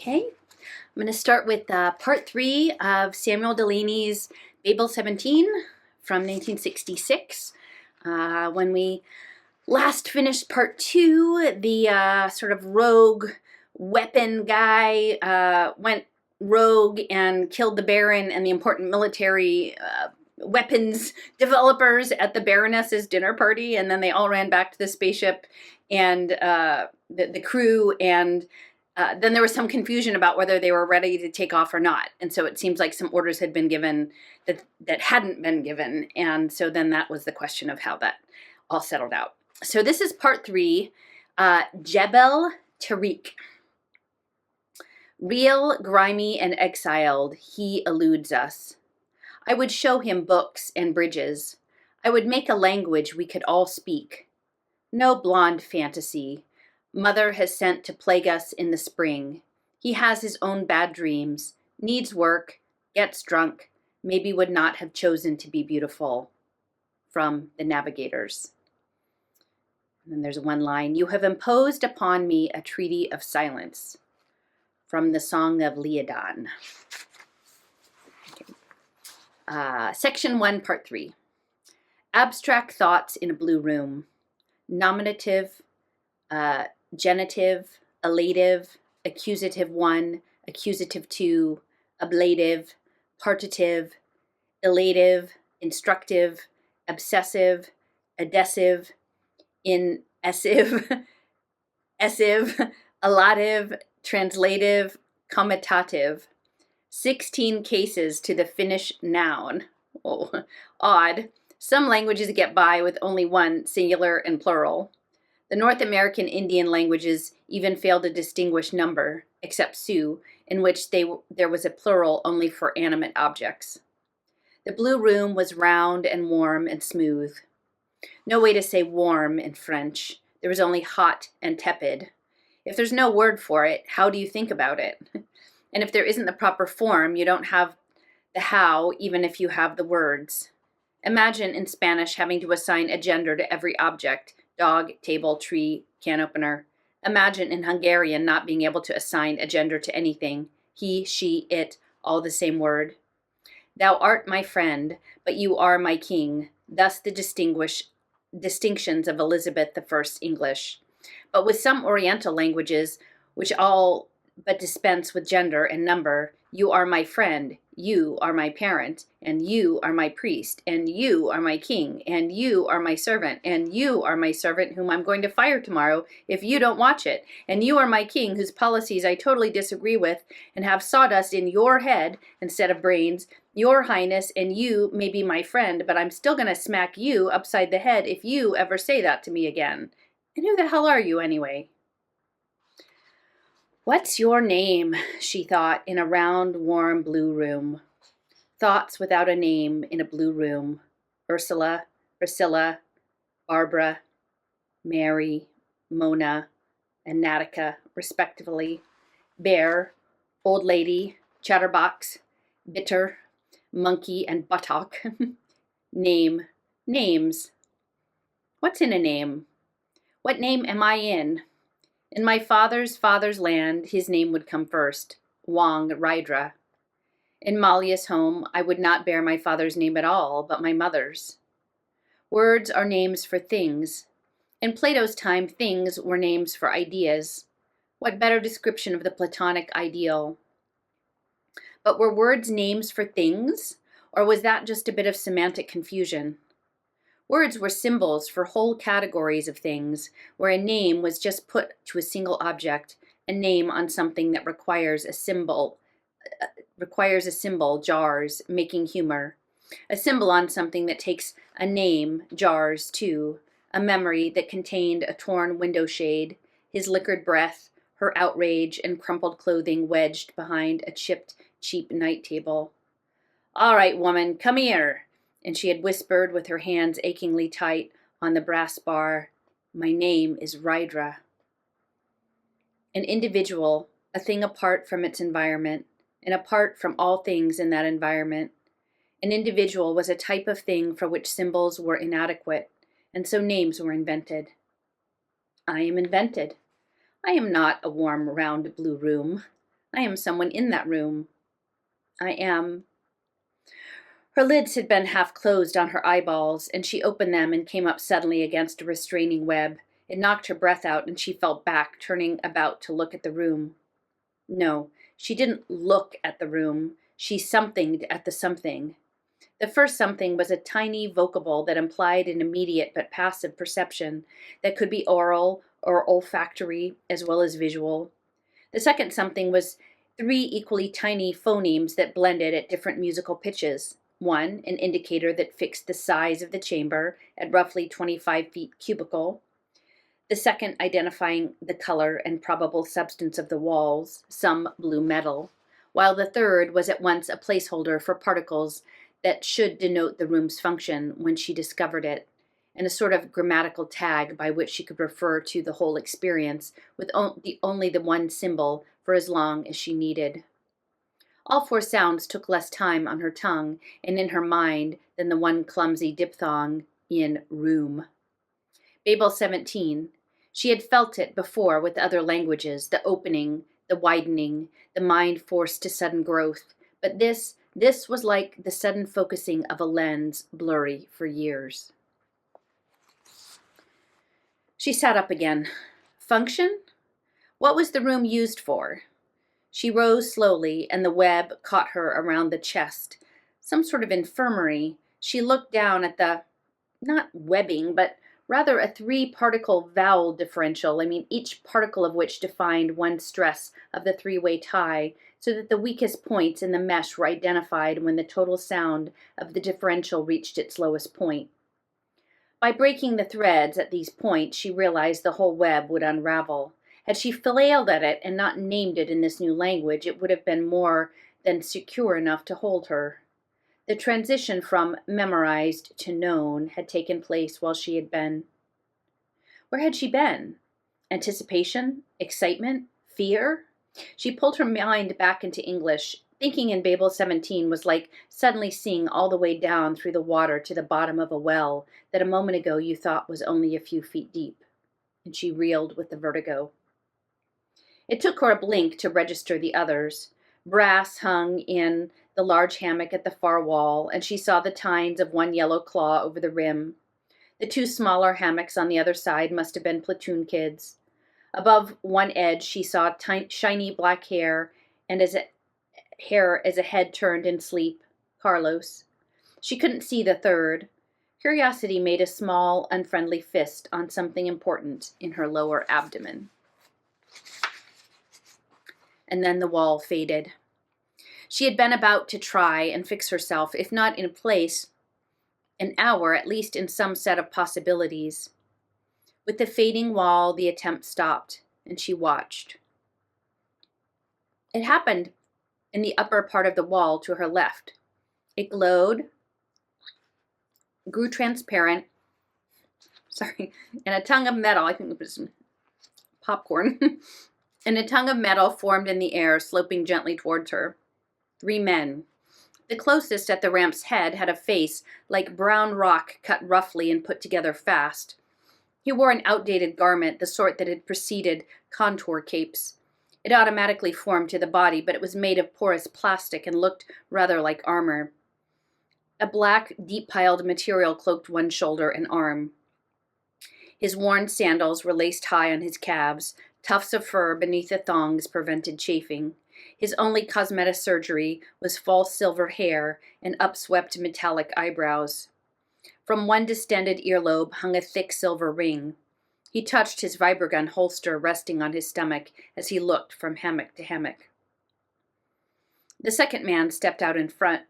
Okay, I'm going to start with part 3 of Samuel Delany's Babel 17 from 1966. When we last finished part 2, the sort of rogue weapon guy went rogue and killed the Baron and the important military weapons developers at the Baroness's dinner party, and then they all ran back to the spaceship and the crew, and then there was some confusion about whether they were ready to take off or not. And so it seems like some orders had been given that hadn't been given. And so then that was the question of how that all settled out. So this is part 3, Jebel Tariq. Real, grimy, and exiled, he eludes us. I would show him books and bridges. I would make a language we could all speak. No blonde fantasy. Mother has sent to plague us in the spring. He has his own bad dreams, needs work, gets drunk, maybe would not have chosen to be beautiful. From The Navigators. And then there's one line, you have imposed upon me a treaty of silence. From the Song of Leodon. Okay. Section 1, Part 3. Abstract thoughts in a blue room. Nominative, genitive, elative, accusative 1, accusative 2, ablative, partitive, elative, instructive, obsessive, adhesive, inessive, essive, allative, translative, commutative. 16 cases to the Finnish noun. Oh, odd. Some languages get by with only one, singular and plural. The North American Indian languages even fail to distinguish number, except Sioux, in which there was a plural only for animate objects. The blue room was round and warm and smooth. No way to say warm in French. There was only hot and tepid. If there's no word for it, how do you think about it? And if there isn't the proper form, you don't have the how, even if you have the words. Imagine in Spanish having to assign a gender to every object. Dog, table, tree, can opener. Imagine in Hungarian not being able to assign a gender to anything. He, she, it, all the same word. Thou art my friend, but you are my king. Thus the distinctions of Elizabeth I's English. But with some Oriental languages, which all but dispense with gender and number, you are my friend, you are my parent, and you are my priest, and you are my king, and you are my servant, and you are my servant whom I'm going to fire tomorrow if you don't watch it, and you are my king whose policies I totally disagree with and have sawdust in your head instead of brains, your highness, and you may be my friend, but I'm still going to smack you upside the head if you ever say that to me again. And who the hell are you anyway? What's your name? She thought, in a round, warm blue room. Thoughts without a name in a blue room. Ursula, Priscilla, Barbara, Mary, Mona, and Natica, respectively. Bear, old lady, chatterbox, bitter, monkey, and buttock. Name, names. What's in a name? What name am I in? In my father's land, his name would come first, Wang Rydra. In Malia's home, I would not bear my father's name at all, but my mother's. Words are names for things. In Plato's time, things were names for ideas. What better description of the Platonic ideal? But were words names for things, or was that just a bit of semantic confusion? Words were symbols for whole categories of things, where a name was just put to a single object, a name on something that requires a symbol, jars, making humor. A symbol on something that takes a name, jars, too. A memory that contained a torn window shade, his liquored breath, her outrage and crumpled clothing wedged behind a chipped, cheap night table. All right, woman, come here. And she had whispered with her hands achingly tight on the brass bar, my name is Rydra. An individual, a thing apart from its environment, and apart from all things in that environment. An individual was a type of thing for which symbols were inadequate, and so names were invented. I am invented. I am not a warm, round blue room. I am someone in that room. I am. Her lids had been half closed on her eyeballs, and she opened them and came up suddenly against a restraining web. It knocked her breath out, and she fell back, turning about to look at the room. No, she didn't look at the room. She somethinged at the something. The first something was a tiny vocable that implied an immediate but passive perception that could be oral or olfactory as well as visual. The second something was three equally tiny phonemes that blended at different musical pitches. One, an indicator that fixed the size of the chamber at roughly 25 feet cubical. The second, identifying the color and probable substance of the walls, some blue metal. While the third was at once a placeholder for particles that should denote the room's function when she discovered it, and a sort of grammatical tag by which she could refer to the whole experience with only the one symbol for as long as she needed. All four sounds took less time on her tongue and in her mind than the one clumsy diphthong in room. Babel 17. She had felt it before with other languages, the opening, the widening, the mind forced to sudden growth, but this was like the sudden focusing of a lens, blurry for years. She sat up again. Function? What was the room used for? She rose slowly, and the web caught her around the chest. Some sort of infirmary. She looked down at the, not webbing, but rather a three-particle vowel differential, each particle of which defined one stress of the three-way tie, so that the weakest points in the mesh were identified when the total sound of the differential reached its lowest point. By breaking the threads at these points, she realized the whole web would unravel. Had she flailed at it and not named it in this new language, it would have been more than secure enough to hold her. The transition from memorized to known had taken place while she had been. Where had she been? Anticipation? Excitement? Fear? She pulled her mind back into English. Thinking in Babel 17 was like suddenly seeing all the way down through the water to the bottom of a well that a moment ago you thought was only a few feet deep. And she reeled with the vertigo. It took her a blink to register the others. Brass hung in the large hammock at the far wall, and she saw the tines of one yellow claw over the rim. The two smaller hammocks on the other side must have been platoon kids. Above one edge, she saw shiny black hair, and as a head turned in sleep, Carlos. She couldn't see the third. Curiosity made a small, unfriendly fist on something important in her lower abdomen. And then the wall faded. She had been about to try and fix herself, if not in place, an hour, at least in some set of possibilities. With the fading wall, the attempt stopped, and she watched. It happened in the upper part of the wall to her left. It glowed, grew transparent, and a tongue of metal, I think it was popcorn, and a tongue of metal formed in the air, sloping gently towards her. 3 men. The closest at the ramp's head had a face like brown rock cut roughly and put together fast. He wore an outdated garment, the sort that had preceded contour capes. It automatically formed to the body, but it was made of porous plastic and looked rather like armor. A black, deep-piled material cloaked one shoulder and arm. His worn sandals were laced high on his calves. Tufts of fur beneath the thongs prevented chafing. His only cosmetic surgery was false silver hair and upswept metallic eyebrows. From one distended earlobe hung a thick silver ring. He touched his vibrogun holster resting on his stomach as he looked from hammock to hammock. The second man stepped out in front.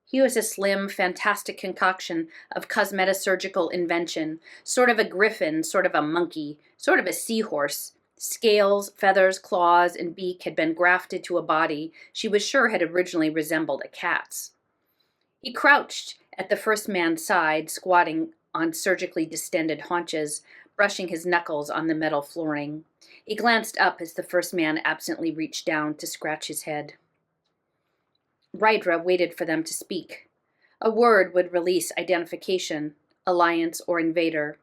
He was a slim, fantastic concoction of cosmetosurgical invention, sort of a griffin, sort of a monkey, sort of a seahorse. Scales, feathers, claws, and beak had been grafted to a body she was sure had originally resembled a cat's. He crouched at the first man's side, squatting on surgically distended haunches, brushing his knuckles on the metal flooring. He glanced up as the first man absently reached down to scratch his head. Rydra waited for them to speak. A word would release identification, alliance, or invader.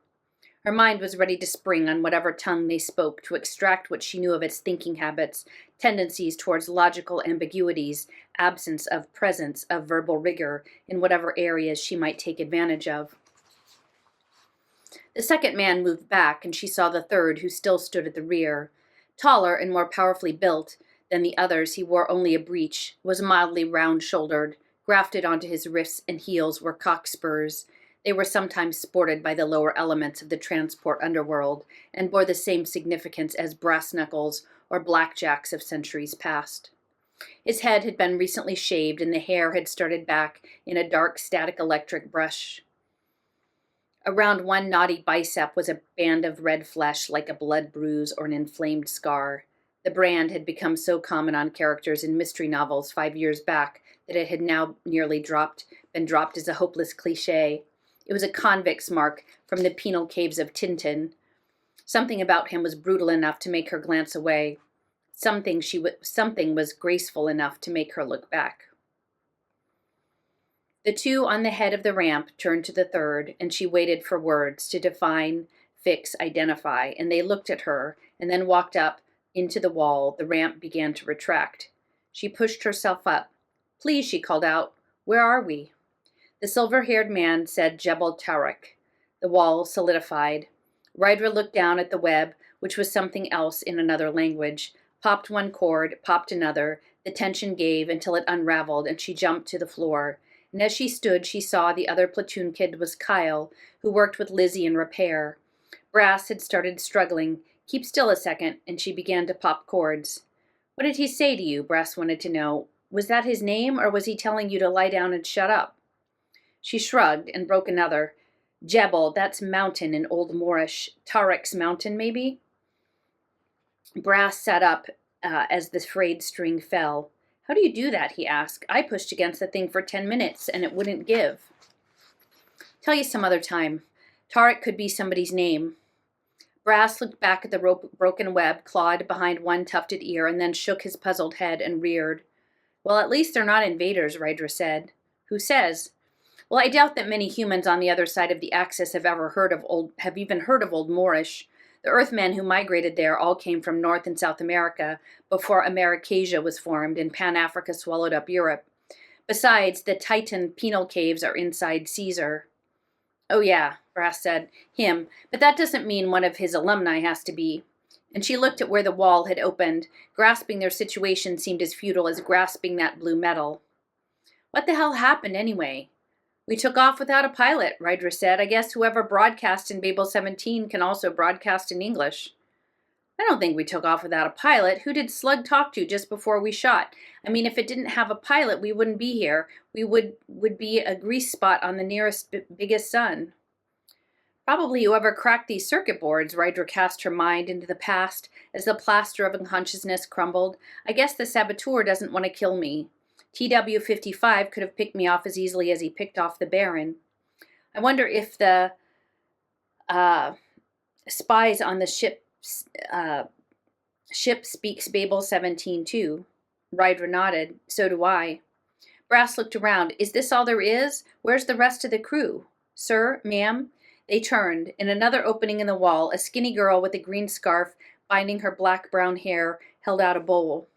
Her mind was ready to spring on whatever tongue they spoke to extract what she knew of its thinking habits, tendencies towards logical ambiguities, absence of presence of verbal rigor in whatever areas she might take advantage of. The second man moved back, and she saw the third, who still stood at the rear. Taller and more powerfully built than the others, he wore only a breech, was mildly round-shouldered. Grafted onto his wrists and heels were cock spurs. They were sometimes sported by the lower elements of the transport underworld, and bore the same significance as brass knuckles or blackjacks of centuries past. His head had been recently shaved, and the hair had started back in a dark static electric brush. Around one knotty bicep was a band of red flesh like a blood bruise or an inflamed scar. The brand had become so common on characters in mystery novels 5 years back that it had now nearly been dropped as a hopeless cliché. It was a convict's mark from the penal caves of Tintin. Something about him was brutal enough to make her glance away. Something was graceful enough to make her look back. The two on the head of the ramp turned to the third, and she waited for words to define, fix, identify, and they looked at her, and then walked up into the wall. The ramp began to retract. She pushed herself up. "Please," she called out, "where are we?" The silver-haired man said Jebel Tariq. The wall solidified. Rydra looked down at the web, which was something else in another language, popped one cord, popped another. The tension gave until it unraveled, and she jumped to the floor. And as she stood, she saw the other platoon kid was Kyle, who worked with Lizzie in repair. Brass had started struggling. "Keep still a second," and she began to pop cords. "What did he say to you?" Brass wanted to know. "Was that his name, or was he telling you to lie down and shut up?" She shrugged and broke another. "Jebel, that's mountain in Old Moorish. Tariq's mountain, maybe?" Brass sat up as the frayed string fell. "How do you do that?" he asked. "I pushed against the thing for 10 minutes, and it wouldn't give." "Tell you some other time. Tariq could be somebody's name." Brass looked back at the broken web clawed behind one tufted ear, and then shook his puzzled head and reared. "Well, at least they're not invaders," Rydra said. "Who says?" "Well, I doubt that many humans on the other side of the axis have even heard of Old Moorish. The Earthmen who migrated there all came from North and South America before Americasia was formed and Pan-Africa swallowed up Europe. Besides, the Titan penal caves are inside Caesar." "Oh yeah," Brass said. "Him. But that doesn't mean one of his alumni has to be." And she looked at where the wall had opened. Grasping their situation seemed as futile as grasping that blue metal. "What the hell happened anyway?" "We took off without a pilot," Rydra said. "I guess whoever broadcast in Babel 17 can also broadcast in English." "I don't think we took off without a pilot. Who did Slug talk to just before we shot? I mean, if it didn't have a pilot, we wouldn't be here. We would be a grease spot on the nearest biggest sun." "Probably whoever cracked these circuit boards," Rydra cast her mind into the past as the plaster of unconsciousness crumbled. "I guess the saboteur doesn't want to kill me. TW-55 could have picked me off as easily as he picked off the Baron. I wonder if the spies on the ship speaks Babel 17 too." Rydra nodded. "So do I." Brass looked around. "Is this all there is? Where's the rest of the crew?" "Sir, ma'am?" They turned. In another opening in the wall, a skinny girl with a green scarf binding her black-brown hair held out a bowl.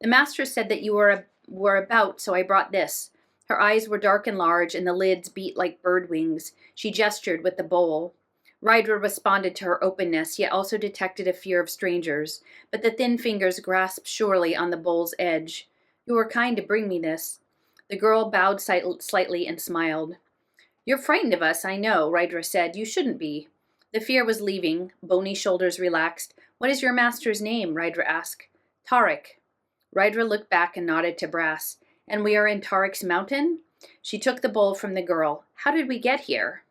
"The master said that you were about, so I brought this." Her eyes were dark and large, and the lids beat like bird wings. She gestured with the bowl. Rydra responded to her openness, yet also detected a fear of strangers. But the thin fingers grasped surely on the bowl's edge. "You were kind to bring me this." The girl bowed slightly and smiled. "You're frightened of us, I know," Rydra said. "You shouldn't be." The fear was leaving. Bony shoulders relaxed. "What is your master's name?" Rydra asked. "Tariq." Rydra looked back and nodded to Brass. "And we are in Tariq's mountain?" She took the bowl from the girl. "How did we get here?"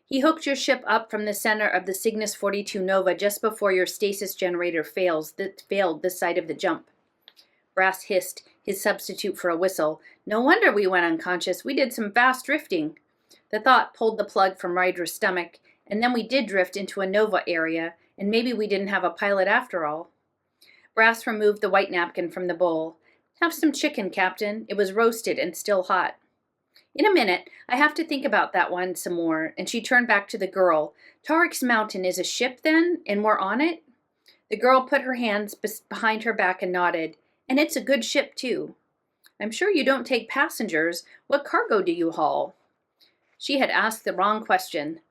"He hooked your ship up from the center of the Cygnus 42 Nova just before your stasis generator failed this side of the jump." Brass hissed, his substitute for a whistle. "No wonder we went unconscious. We did some fast drifting." The thought pulled the plug from Rydra's stomach. "And then we did drift into a Nova area, and maybe we didn't have a pilot after all." Brass removed the white napkin from the bowl. "Have some chicken, Captain. It was roasted and still hot." "In a minute. I have to think about that one some more." And she turned back to the girl. "Tariq's mountain is a ship, then? And we're on it?" The girl put her hands behind her back and nodded. And it's a good ship, too. I'm sure you don't take passengers. What cargo do you haul? She had asked the wrong question.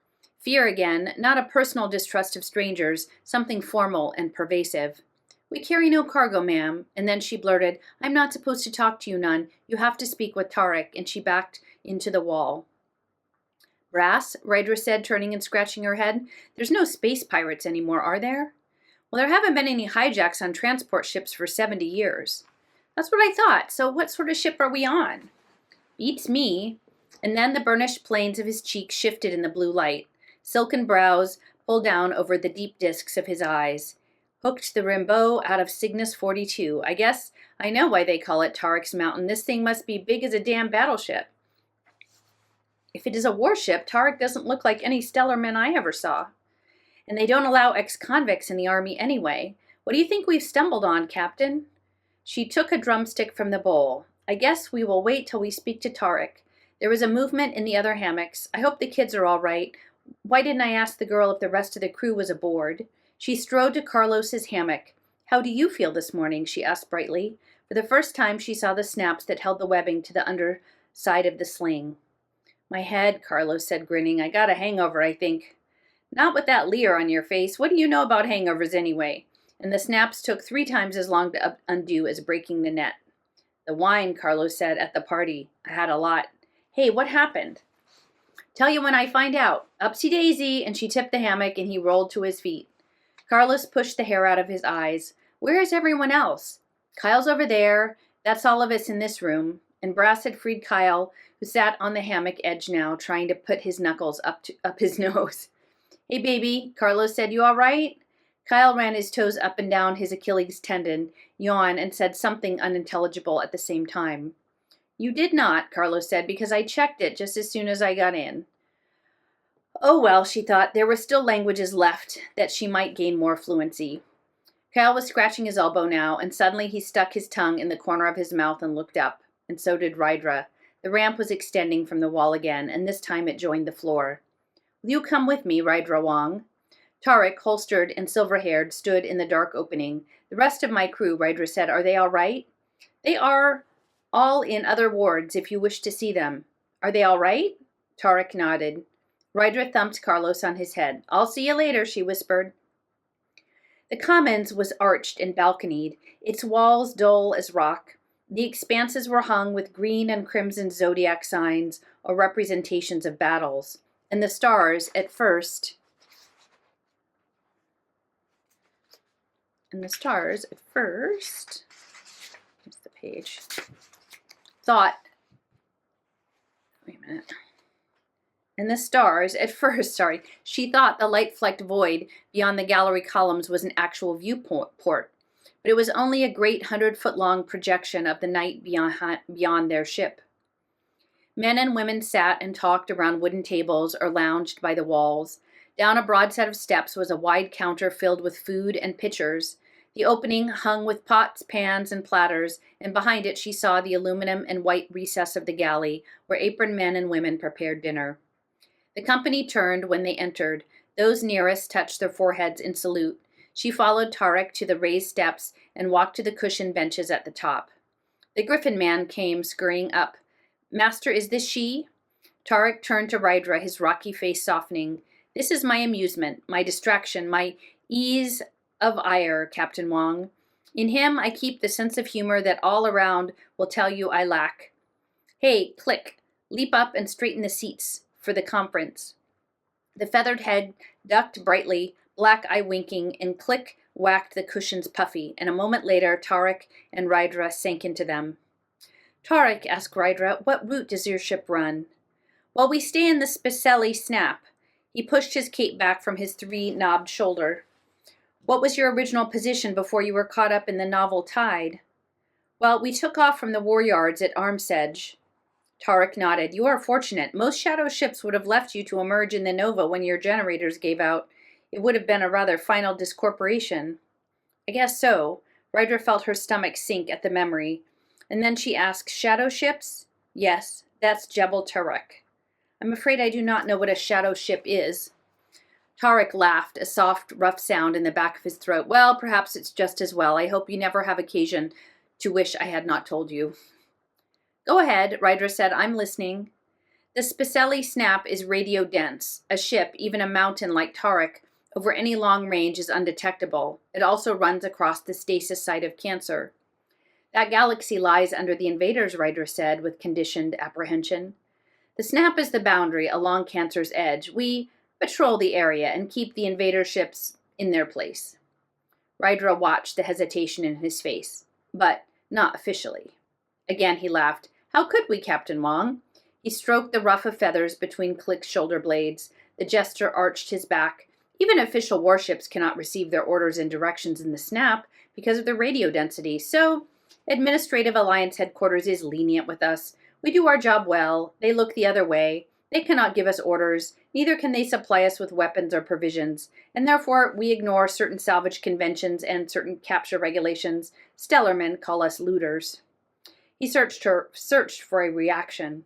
Fear again, not a personal distrust of strangers, something formal and pervasive. We carry no cargo, ma'am. And then she blurted, I'm not supposed to talk to you none. You have to speak with Tarek. And she backed into the wall. Brass, Rydra said, turning and scratching her head. There's no space pirates anymore, are there? Well, there haven't been any hijacks on transport ships for 70 years. That's what I thought. So what sort of ship are we on? Beats me. And then the burnished planes of his cheeks shifted in the blue light. Silken brows pulled down over the deep discs of his eyes. Hooked the Rimbaud out of Cygnus 42. I guess I know why they call it Tarek's Mountain. This thing must be big as a damn battleship. If it is a warship, Tarek doesn't look like any stellar men I ever saw. And they don't allow ex-convicts in the army anyway. What do you think we've stumbled on, Captain? She took a drumstick from the bowl. I guess we will wait till we speak to Tarek. There was a movement in the other hammocks. I hope the kids are all right. Why didn't I ask the girl if the rest of the crew was aboard? She strode to Carlos's hammock. How do you feel this morning? She asked brightly. For the first time she saw the snaps that held the webbing to the underside of the sling. My head, Carlos said, grinning. I got a hangover, I think. Not with that leer on your face. What do you know about hangovers anyway? And the snaps took 3 times as long to undo as breaking the net. The wine, Carlos said, at the party. I had a lot. Hey, what happened? Tell you when I find out. Upsy-daisy, and she tipped the hammock and he rolled to his feet. Carlos pushed the hair out of his eyes. Where is everyone else? Kyle's over there. That's all of us in this room. And Brass had freed Kyle, who sat on the hammock edge now, trying to put his knuckles up his nose. Hey, baby, Carlos said, you all right? Kyle ran his toes up and down his Achilles tendon, yawned, and said something unintelligible at the same time. You did not, Carlos said, because I checked it just as soon as I got in. Oh, well, she thought, there were still languages left that she might gain more fluency. Kyle was scratching his elbow now, and suddenly he stuck his tongue in the corner of his mouth and looked up, and so did Rydra. The ramp was extending from the wall again, and this time it joined the floor. Will you come with me, Rydra Wong? Tarek, holstered and silver-haired, stood in the dark opening. The rest of my crew, Rydra said, are they all right? They are all in other wards if you wish to see them. Are they all right? Tarek nodded. Rydra thumped Carlos on his head. I'll see you later, she whispered. The commons was arched and balconied, its walls dull as rock. The expanses were hung with green and crimson zodiac signs or representations of battles. And the stars, at first, here's the page, thought, she thought the light-flecked void beyond the gallery columns was an actual viewport, but it was only a great 100-foot-long projection of the night beyond their ship. Men and women sat and talked around wooden tables or lounged by the walls. Down a broad set of steps was a wide counter filled with food and pitchers. The opening hung with pots, pans, and platters, and behind it she saw the aluminum and white recess of the galley, where aproned men and women prepared dinner. The company turned when they entered. Those nearest touched their foreheads in salute. She followed Tarek to the raised steps and walked to the cushioned benches at the top. The Griffin man came scurrying up. Master, is this she? Tarek turned to Rydra, his rocky face softening. This is my amusement, my distraction, my ease of ire, Captain Wong. In him I keep the sense of humor that all around will tell you I lack. Hey, click, leap up and straighten the seats for the conference. The feathered head ducked brightly, black eye winking, and click whacked the cushions puffy, and a moment later Tarek and Rydra sank into them. Tarek, asked Rydra, what route does your ship run? Well, we stay in the Spacelli Snap. He pushed his cape back from his 3-knobbed shoulder. What was your original position before you were caught up in the novel tide? Well, we took off from the war yards at Arm's Edge. Tarek nodded. You are fortunate. Most shadow ships would have left you to emerge in the Nova when your generators gave out. It would have been a rather final discorporation. I guess so. Rydra felt her stomach sink at the memory. And then she asked, shadow ships? Yes, that's Jebel Tarek. I'm afraid I do not know what a shadow ship is. Tarek laughed, a soft, rough sound in the back of his throat. Well, perhaps it's just as well. I hope you never have occasion to wish I had not told you. Go ahead, Rydra said. I'm listening. The Spacelli snap is radio dense. A ship, even a mountain like Tarek, over any long range is undetectable. It also runs across the stasis site of Cancer. That galaxy lies under the invaders, Rydra said with conditioned apprehension. The snap is the boundary along Cancer's edge. We patrol the area and keep the invader ships in their place. Rydra watched the hesitation in his face, but not officially. Again he laughed. How could we, Captain Wong? He stroked the ruff of feathers between Click's shoulder blades. The jester arched his back. Even official warships cannot receive their orders and directions in the snap because of the radio density, so Administrative Alliance Headquarters is lenient with us. We do our job well. They look the other way. They cannot give us orders. Neither can they supply us with weapons or provisions, and therefore we ignore certain salvage conventions and certain capture regulations. Stellarmen call us looters. He searched for a reaction.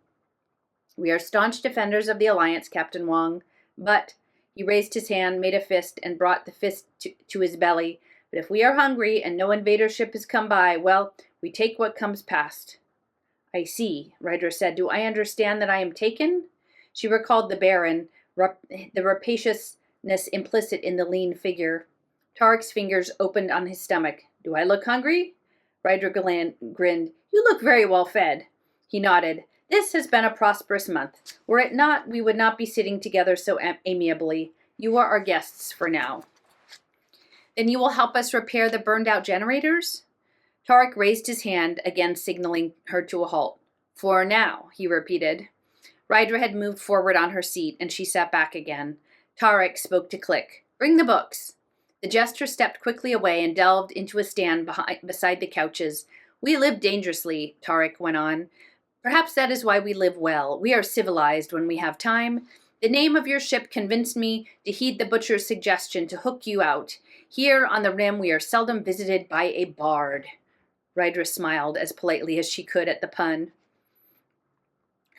We are staunch defenders of the Alliance, Captain Wong, but he raised his hand, made a fist, and brought the fist to his belly. But if we are hungry and no invader ship has come by, well, we take what comes past. I see, Rydra said. Do I understand that I am taken? She recalled the Baron, the rapaciousness implicit in the lean figure. Tarek's fingers opened on his stomach. Do I look hungry? Rydra grinned. You look very well fed. He nodded. This has been a prosperous month. Were it not, we would not be sitting together so amiably. You are our guests for now. Then you will help us repair the burned-out generators? Tarek raised his hand, again signaling her to a halt. For now, he repeated. Rydra had moved forward on her seat, and she sat back again. Tarek spoke to Click. Bring the books. The jester stepped quickly away and delved into a stand beside the couches. We live dangerously, Tarek went on. Perhaps that is why we live well. We are civilized when we have time. The name of your ship convinced me to heed the butcher's suggestion to hook you out. Here on the rim we are seldom visited by a bard. Rydra smiled as politely as she could at the pun.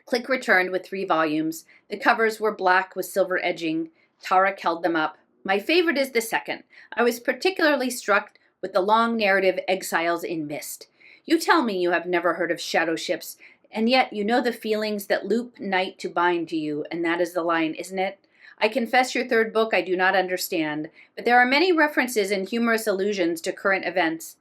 Click returned with 3 volumes. The covers were black with silver edging. Tarek held them up. My favorite is the second. I was particularly struck with the long narrative Exiles in Mist. You tell me you have never heard of shadow ships, and yet you know the feelings that loop night to bind to you, and that is the line, isn't it? I confess your 3rd book I do not understand, but there are many references and humorous allusions to current events.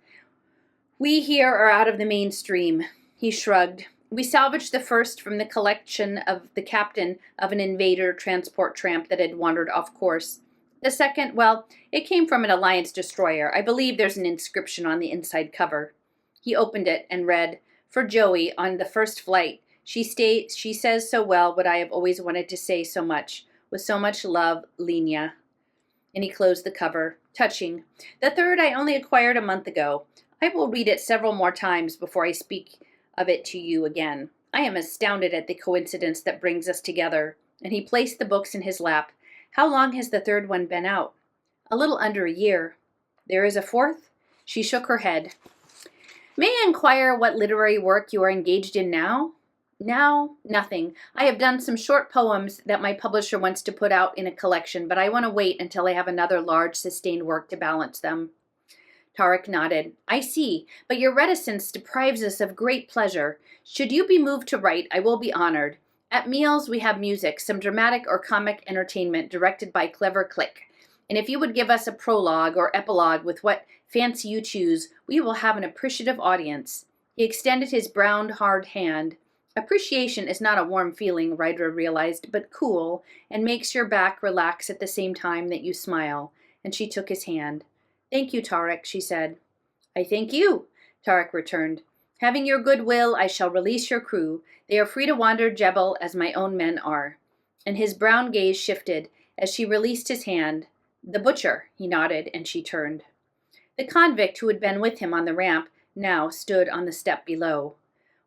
We here are out of the mainstream. He shrugged. We salvaged the first from the collection of the captain of an invader transport tramp that had wandered off course. The second, well, it came from an Alliance destroyer. I believe there's an inscription on the inside cover. He opened it and read, For Joey, on the first flight, she says so well what I have always wanted to say so much. With so much love, Lenia. And he closed the cover. Touching. The third I only acquired a month ago. I will read it several more times before I speak of it to you again. I am astounded at the coincidence that brings us together. And he placed the books in his lap. How long has the 3rd one been out? A little under a year. There is a 4th? She shook her head. May I inquire what literary work you are engaged in now? Now, nothing. I have done some short poems that my publisher wants to put out in a collection, but I want to wait until I have another large, sustained work to balance them. Tarek nodded. I see, but your reticence deprives us of great pleasure. Should you be moved to write, I will be honored. At meals, we have music, some dramatic or comic entertainment directed by clever Click. And if you would give us a prologue or epilogue with what fancy you choose, we will have an appreciative audience. He extended his brown, hard hand. Appreciation is not a warm feeling, Rydra realized, but cool, and makes your back relax at the same time that you smile. And she took his hand. Thank you, Tarek, she said. I thank you, Tarek returned. Having your good will, I shall release your crew. They are free to wander Jebel as my own men are. And his brown gaze shifted as she released his hand. The butcher, he nodded, and she turned. The convict who had been with him on the ramp now stood on the step below.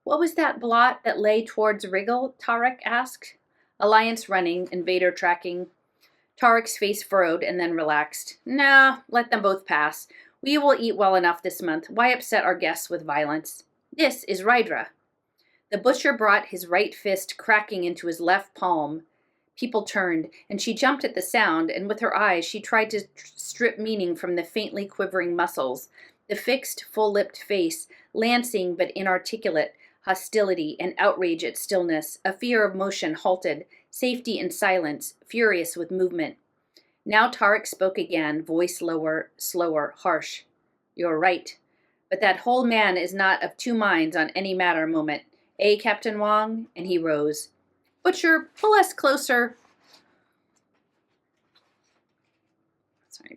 What was that blot that lay towards Wriggle? Tarek asked. Alliance running, invader tracking. Tarek's face furrowed and then relaxed. Nah, let them both pass. We will eat well enough this month. Why upset our guests with violence? This is Rydra. The butcher brought his right fist cracking into his left palm. People turned, and she jumped at the sound, and with her eyes she tried to strip meaning from the faintly quivering muscles, the fixed, full-lipped face, lancing but inarticulate, hostility and outrage at stillness, a fear of motion halted, safety in silence, furious with movement. Now Tarek spoke again, voice lower, slower, harsh. You're right. But that whole man is not of two minds on any matter moment. Eh, Captain Wong? And he rose. Butcher, pull us closer.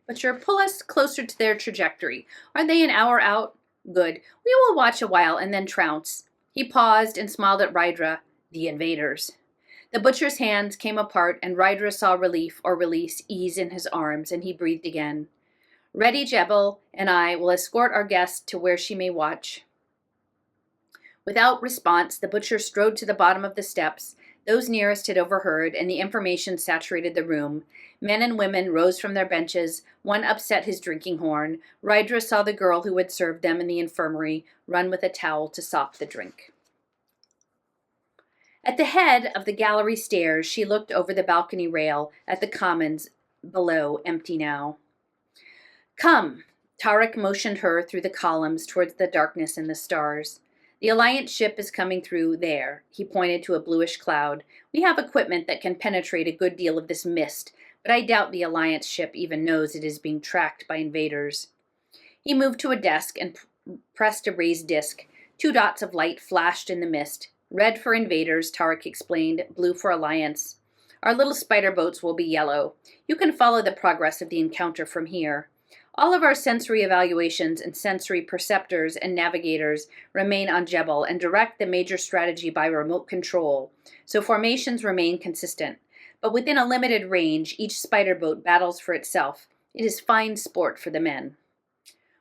Butcher, pull us closer to their trajectory. Are they an hour out? Good. We will watch a while and then trounce. He paused and smiled at Rydra. The invaders. The butcher's hands came apart, and Rydra saw relief or release ease in his arms, and he breathed again. Ready, Jebel, and I will escort our guest to where she may watch. Without response, the butcher strode to the bottom of the steps. Those nearest had overheard, and the information saturated the room. Men and women rose from their benches. One upset his drinking horn. Rydra saw the girl who had served them in the infirmary run with a towel to sop the drink. At the head of the gallery stairs, she looked over the balcony rail at the commons below, empty now. Come, Tarek motioned her through the columns towards the darkness and the stars. The Alliance ship is coming through there. He pointed to a bluish cloud. We have equipment that can penetrate a good deal of this mist, but I doubt the Alliance ship even knows it is being tracked by invaders. He moved to a desk and pressed a raised disc. 2 dots of light flashed in the mist. Red for invaders, Tarek explained, blue for Alliance. Our little spider boats will be yellow. You can follow the progress of the encounter from here. All of our sensory evaluations and sensory perceptors and navigators remain on Jebel and direct the major strategy by remote control, so formations remain consistent. But within a limited range, each spider boat battles for itself. It is fine sport for the men.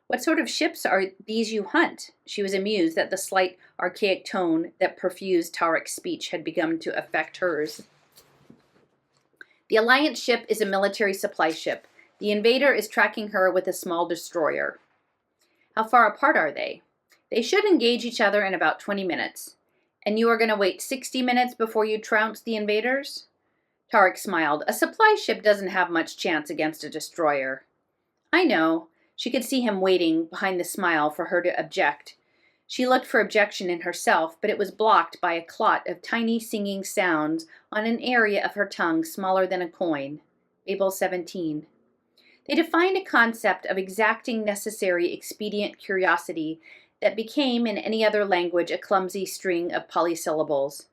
What sort of ships are these you hunt? She was amused that the slight, archaic tone that perfused Tarek's speech had begun to affect hers. The Alliance ship is a military supply ship. The invader is tracking her with a small destroyer. How far apart are they? They should engage each other in about 20 minutes. And you are going to wait 60 minutes before you trounce the invaders? Tarek smiled. A supply ship doesn't have much chance against a destroyer. I know. She could see him waiting behind the smile for her to object. She looked for objection in herself, but it was blocked by a clot of tiny singing sounds on an area of her tongue smaller than a coin. Babel 17. They defined a concept of exacting necessary expedient curiosity that became, in any other language, a clumsy string of polysyllables.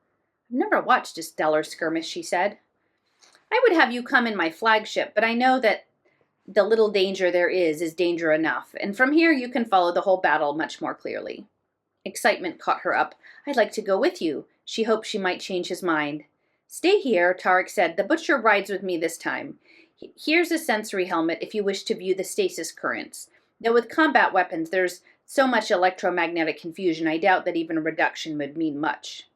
I've never watched a stellar skirmish, she said. I would have you come in my flagship, but I know that the little danger there is danger enough, and from here you can follow the whole battle much more clearly. Excitement caught her up. I'd like to go with you. She hoped she might change his mind. Stay here, Tarek said. The butcher rides with me this time. Here's a sensory helmet if you wish to view the stasis currents. Though with combat weapons there's so much electromagnetic confusion, I doubt that even a reduction would mean much.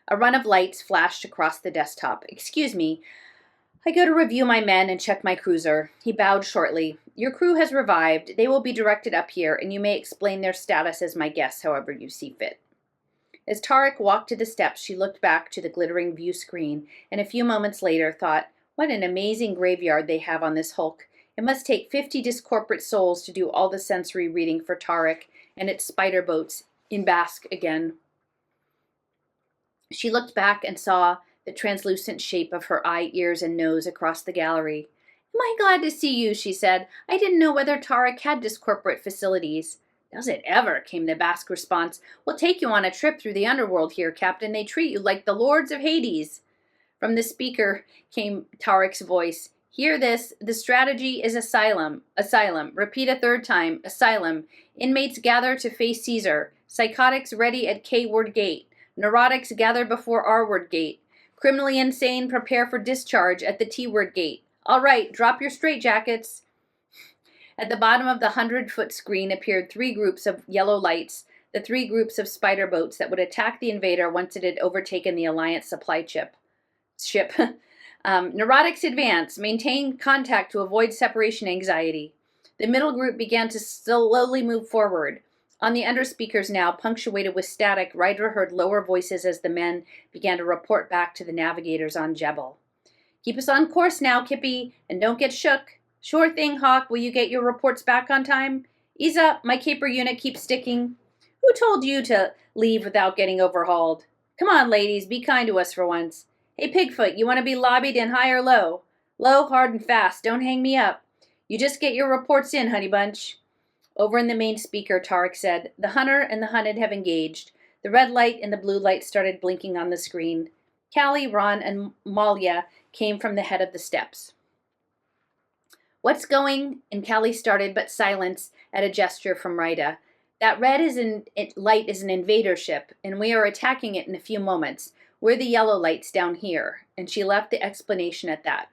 A run of lights flashed across the desktop. Excuse me. I go to review my men and check my cruiser. He bowed shortly. Your crew has revived. They will be directed up here, and you may explain their status as my guests however you see fit. As Tarek walked to the steps, she looked back to the glittering view screen, and a few moments later thought, what an amazing graveyard they have on this hulk. It must take 50 discorporate souls to do all the sensory reading for Tarek and its spider boats in Basque again. She looked back and saw the translucent shape of her eye, ears, and nose across the gallery. Am I glad to see you, she said. I didn't know whether Tarek had discorporate facilities. Does it ever, came the Basque response. We'll take you on a trip through the underworld here, Captain. They treat you like the lords of Hades. From the speaker came Tarek's voice. Hear this. The strategy is asylum. Asylum. Repeat a third time. Asylum. Inmates gather to face Caesar. Psychotics ready at K-word gate. Neurotics gather before R-word gate. Criminally insane prepare for discharge at the T-word gate. All right, drop your straitjackets. At the bottom of the 100-foot screen appeared 3 groups of yellow lights, the 3 groups of spider boats that would attack the invader once it had overtaken the Alliance supply ship. Neurotics advance. Maintain contact to avoid separation anxiety. The middle group began to slowly move forward. On the underspeakers now, punctuated with static, Rydra heard lower voices as the men began to report back to the navigators on Jebel. Keep us on course now, Kippy, and don't get shook. Sure thing, Hawk. Will you get your reports back on time? Ease up. My caper unit keeps sticking. Who told you to leave without getting overhauled? Come on, ladies. Be kind to us for once. Hey, Pigfoot, you want to be lobbied in high or low? Low, hard, and fast. Don't hang me up. You just get your reports in, honey bunch. Over in the main speaker, Tarek said, the hunter and the hunted have engaged. The red light and the blue light started blinking on the screen. Callie, Ron, and Malia came from the head of the steps. What's going? And Callie started, but silence at a gesture from Rita. That red light is an invader ship, and we are attacking it in a few moments. We're the yellow lights down here. And she left the explanation at that.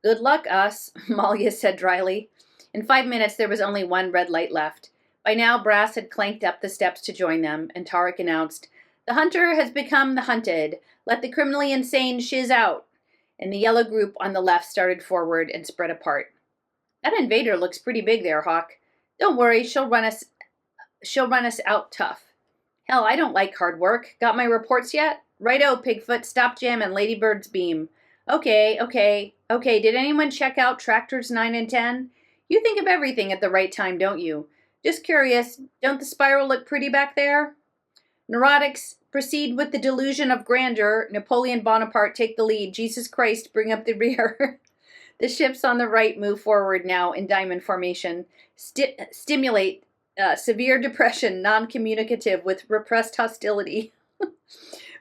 Good luck, us, Malia said dryly. In 5 minutes, there was only one red light left. By now, Brass had clanked up the steps to join them, and Tarek announced, the hunter has become the hunted. Let the criminally insane shiz out. And the yellow group on the left started forward and spread apart. That invader looks pretty big there, Hawk. Don't worry, she'll run us out tough. Hell, I don't like hard work. Got my reports yet? Righto, Pigfoot, stop jamming Ladybird's beam. Okay, did anyone check out Tractors 9 and 10? You think of everything at the right time, don't you? Just curious, don't the spiral look pretty back there? Neurotics, proceed with the delusion of grandeur. Napoleon Bonaparte, take the lead. Jesus Christ, bring up the rear. The ships on the right move forward now in diamond formation. Stimulate severe depression, non-communicative with repressed hostility.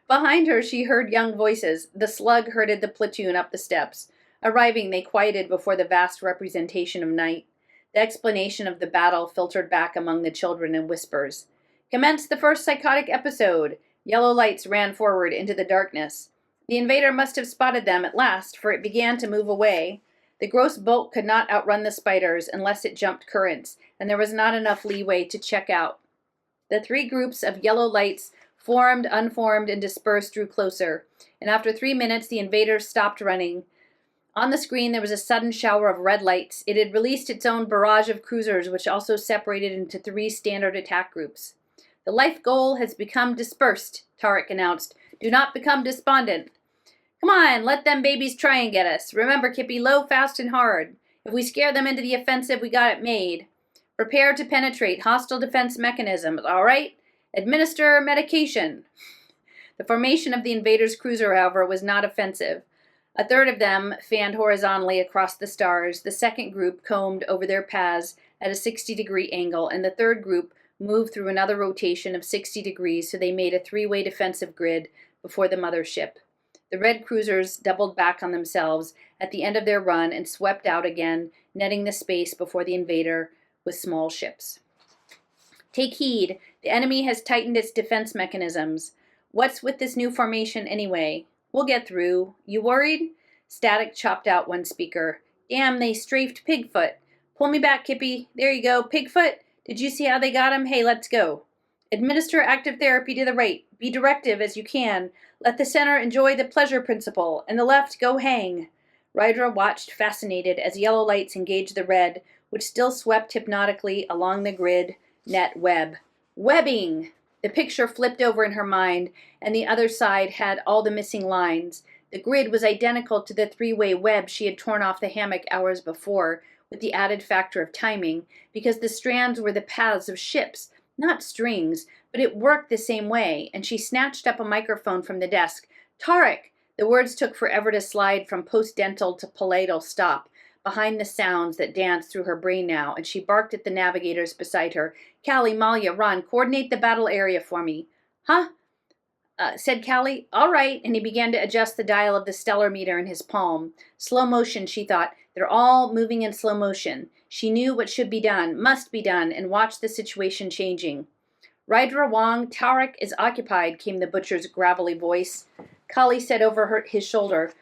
Behind her, she heard young voices. The slug herded the platoon up the steps. Arriving, they quieted before the vast representation of night. The explanation of the battle filtered back among the children in whispers. Commence the first psychotic episode. Yellow lights ran forward into the darkness. The invader must have spotted them at last, for it began to move away. The gross bulk could not outrun the spiders unless it jumped currents, and there was not enough leeway to check out. The three groups of yellow lights formed, unformed, and dispersed drew closer, and after 3 minutes the invaders stopped running. On the screen there was a sudden shower of red lights. It had released its own barrage of cruisers, which also separated into 3 standard attack groups. The life goal has become dispersed, Tarek announced. Do not become despondent. Come on, let them babies try and get us. Remember, Kippy, low, fast, and hard. If we scare them into the offensive, we got it made. Prepare to penetrate hostile defense mechanisms, all right? Administer medication. The formation of the invaders' cruiser, however, was not offensive. A third of them fanned horizontally across the stars. The second group combed over their paths at a 60-degree angle, and the third group moved through another rotation of 60 degrees, so they made a 3-way defensive grid before the mothership. The red cruisers doubled back on themselves at the end of their run and swept out again, netting the space before the invader with small ships. Take heed. The enemy has tightened its defense mechanisms. What's with this new formation anyway? We'll get through. You worried? Static chopped out one speaker. Damn, they strafed Pigfoot. Pull me back, Kippy. There you go. Pigfoot? Did you see how they got him? Hey, let's go. Administer active therapy to the right. Be directive as you can. Let the center enjoy the pleasure principle, and the left go hang. Rydra watched fascinated as yellow lights engaged the red, which still swept hypnotically along the grid net web. Webbing! The picture flipped over in her mind, and the other side had all the missing lines. The grid was identical to the 3-way web she had torn off the hammock hours before, with the added factor of timing, because the strands were the paths of ships, not strings, but it worked the same way, and she snatched up a microphone from the desk. Tarek! The words took forever to slide from post-dental to palatal stop, behind the sounds that danced through her brain now, and she barked at the navigators beside her. Callie, Malia, Ron, coordinate the battle area for me. Huh? Said Callie. All right, and he began to adjust the dial of the stellar meter in his palm. Slow motion, she thought. They're all moving in slow motion. She knew what should be done, must be done, and watched the situation changing. Rydra Wong, Tarek is occupied, came the butcher's gravelly voice. Callie said over his shoulder,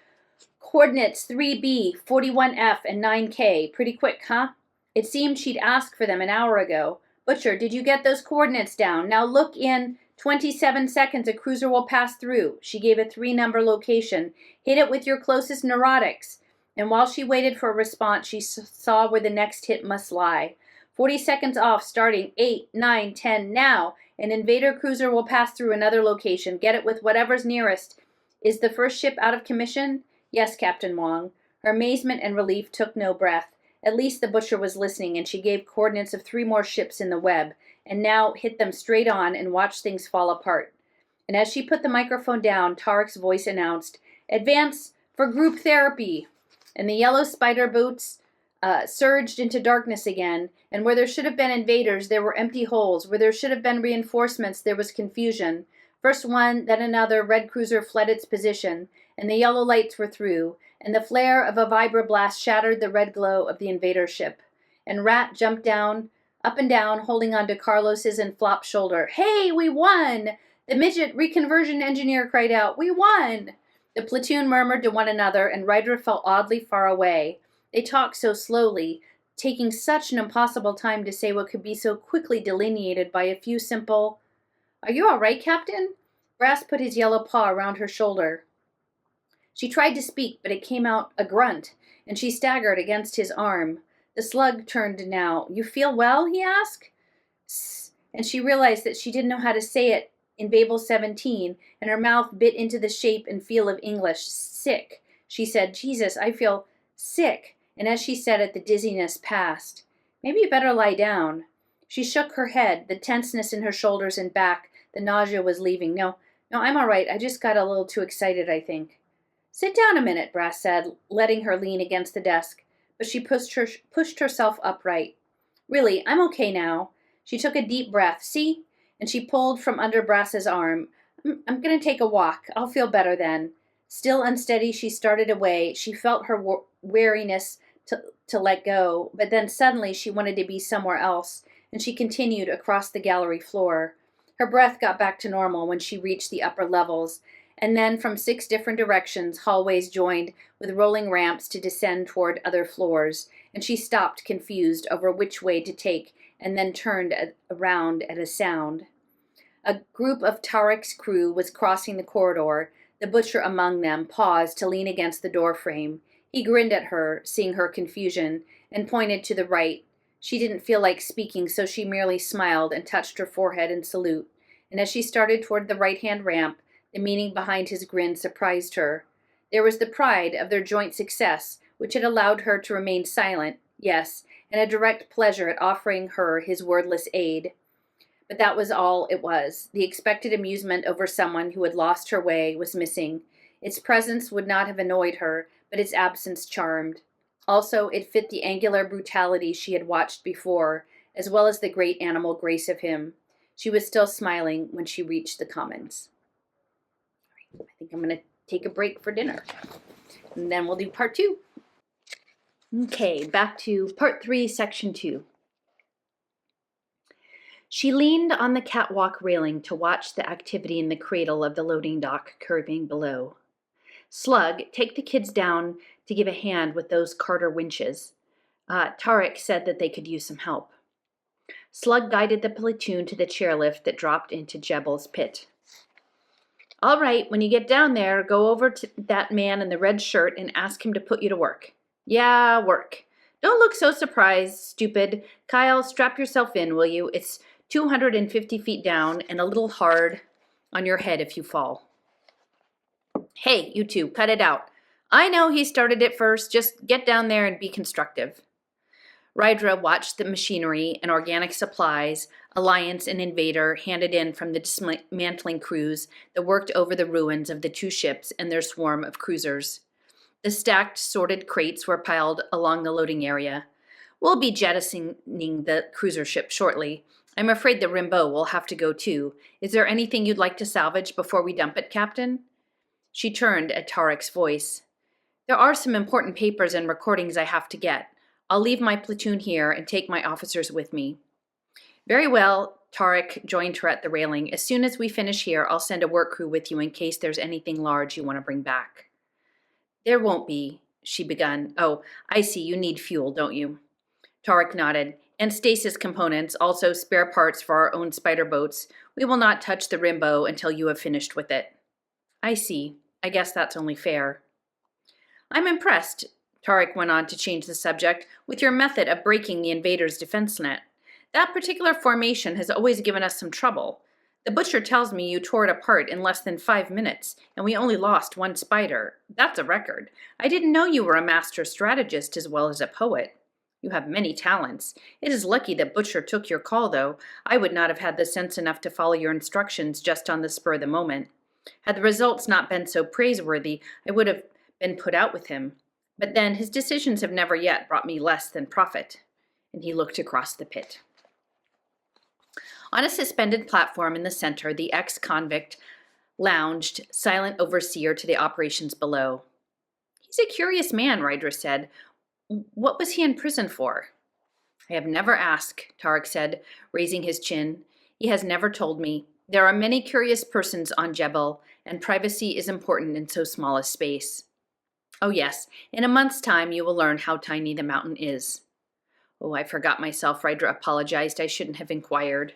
Coordinates 3B, 41F, and 9K. Pretty quick, huh? It seemed she'd asked for them an hour ago. Butcher, did you get those coordinates down? Now look in 27 seconds, a cruiser will pass through. She gave a 3-number location. Hit it with your closest neurotics. And while she waited for a response, she saw where the next hit must lie. 40 seconds off, starting 8, 9, 10, now. An invader cruiser will pass through another location. Get it with whatever's nearest. Is the first ship out of commission? Yes, Captain Wong. Her amazement and relief took no breath. At least the butcher was listening, and she gave coordinates of 3 more ships in the web, and now hit them straight on and watched things fall apart. And as she put the microphone down, Tarek's voice announced, "Advance for group therapy." And the yellow spider boots surged into darkness again, and where there should have been invaders, there were empty holes. Where there should have been reinforcements, there was confusion. First one, then another red cruiser fled its position, and the yellow lights were through, and the flare of a vibroblast shattered the red glow of the invader ship. And Rat jumped down, up and down, holding onto Carlos's and Flop's shoulder. "Hey, we won!" The midget reconversion engineer cried out, "We won!" The platoon murmured to one another, and Ryder felt oddly far away. They talked so slowly, taking such an impossible time to say what could be so quickly delineated by a few simple, "Are you all right, Captain?" Brass put his yellow paw around her shoulder. She tried to speak, but it came out a grunt, and she staggered against his arm. The slug turned now. "You feel well?" he asked. "Sss," and she realized that she didn't know how to say it in Babel 17, and her mouth bit into the shape and feel of English. "Sick," she said. "Jesus, I feel sick." And as she said it, the dizziness passed. "Maybe you better lie down." She shook her head, the tenseness in her shoulders and back. The nausea was leaving. No, I'm all right. I just got a little too excited, I think." "Sit down a minute," Brass said, letting her lean against the desk. But she pushed herself upright. "Really, I'm okay now." She took a deep breath. "See?" And she pulled from under Brass's arm. I'm going to take a walk. I'll feel better then." Still unsteady, she started away. She felt her weariness to let go, but then suddenly she wanted to be somewhere else, and she continued across the gallery floor. Her breath got back to normal when she reached the upper levels, and then from 6 different directions, hallways joined with rolling ramps to descend toward other floors, and she stopped, confused over which way to take, and then turned around at a sound. A group of Tarek's crew was crossing the corridor. The butcher among them paused to lean against the doorframe. He grinned at her, seeing her confusion, and pointed to the right. She didn't feel like speaking, so she merely smiled and touched her forehead in salute. And as she started toward the right-hand ramp, the meaning behind his grin surprised her. There was the pride of their joint success, which had allowed her to remain silent, yes, and a direct pleasure at offering her his wordless aid. But that was all it was. The expected amusement over someone who had lost her way was missing. Its presence would not have annoyed her, but its absence charmed. Also, it fit the angular brutality she had watched before, as well as the great animal grace of him. She was still smiling when she reached the commons. I think I'm going to take a break for dinner, and then we'll do part 2. Okay, back to part 3, section 2. She leaned on the catwalk railing to watch the activity in the cradle of the loading dock curving below. "Slug, take the kids down to give a hand with those Carter winches. Tarek said that they could use some help." Slug guided the platoon to the chairlift that dropped into Jebel's pit. "All right, when you get down there, go over to that man in the red shirt and ask him to put you to work." "Yeah, work. Don't look so surprised, stupid. Kyle, strap yourself in, will you? It's 250 feet down and a little hard on your head if you fall." "Hey, you two, cut it out. I know he started it first. Just get down there and be constructive." Rydra watched the machinery and organic supplies Alliance and Invader handed in from the dismantling crews that worked over the ruins of the 2 ships and their swarm of cruisers. The stacked, sorted crates were piled along the loading area. "We'll be jettisoning the cruiser ship shortly. I'm afraid the Rimbaud will have to go too. Is there anything you'd like to salvage before we dump it, Captain?" She turned at Tarek's voice. "There are some important papers and recordings I have to get. I'll leave my platoon here and take my officers with me." "Very well." Tarek joined her at the railing. "As soon as we finish here, I'll send a work crew with you in case there's anything large you want to bring back." "There won't be," she begun. "Oh, I see, you need fuel, don't you?" Tarek nodded. "And stasis components, also spare parts for our own spider boats. We will not touch the Rimbaud until you have finished with it." "I see. I guess that's only fair." "I'm impressed," Tarek went on to change the subject, "with your method of breaking the invaders' defense net. That particular formation has always given us some trouble. The butcher tells me you tore it apart in less than 5 minutes, and we only lost one spider. That's a record. I didn't know you were a master strategist as well as a poet. You have many talents. It is lucky that Butcher took your call, though. I would not have had the sense enough to follow your instructions just on the spur of the moment. Had the results not been so praiseworthy, I would have been put out with him. But then his decisions have never yet brought me less than profit. And he looked across the pit. On a suspended platform in the center, the ex-convict lounged, silent overseer to the operations below. He's a curious man, Ryder said. What was he in prison for? I have never asked, Tarek said, raising his chin. He has never told me. There are many curious persons on Jebel, and privacy is important in so small a space. Oh yes, in a month's time you will learn how tiny the mountain is. Oh, I forgot myself, Ryder apologized. I shouldn't have inquired.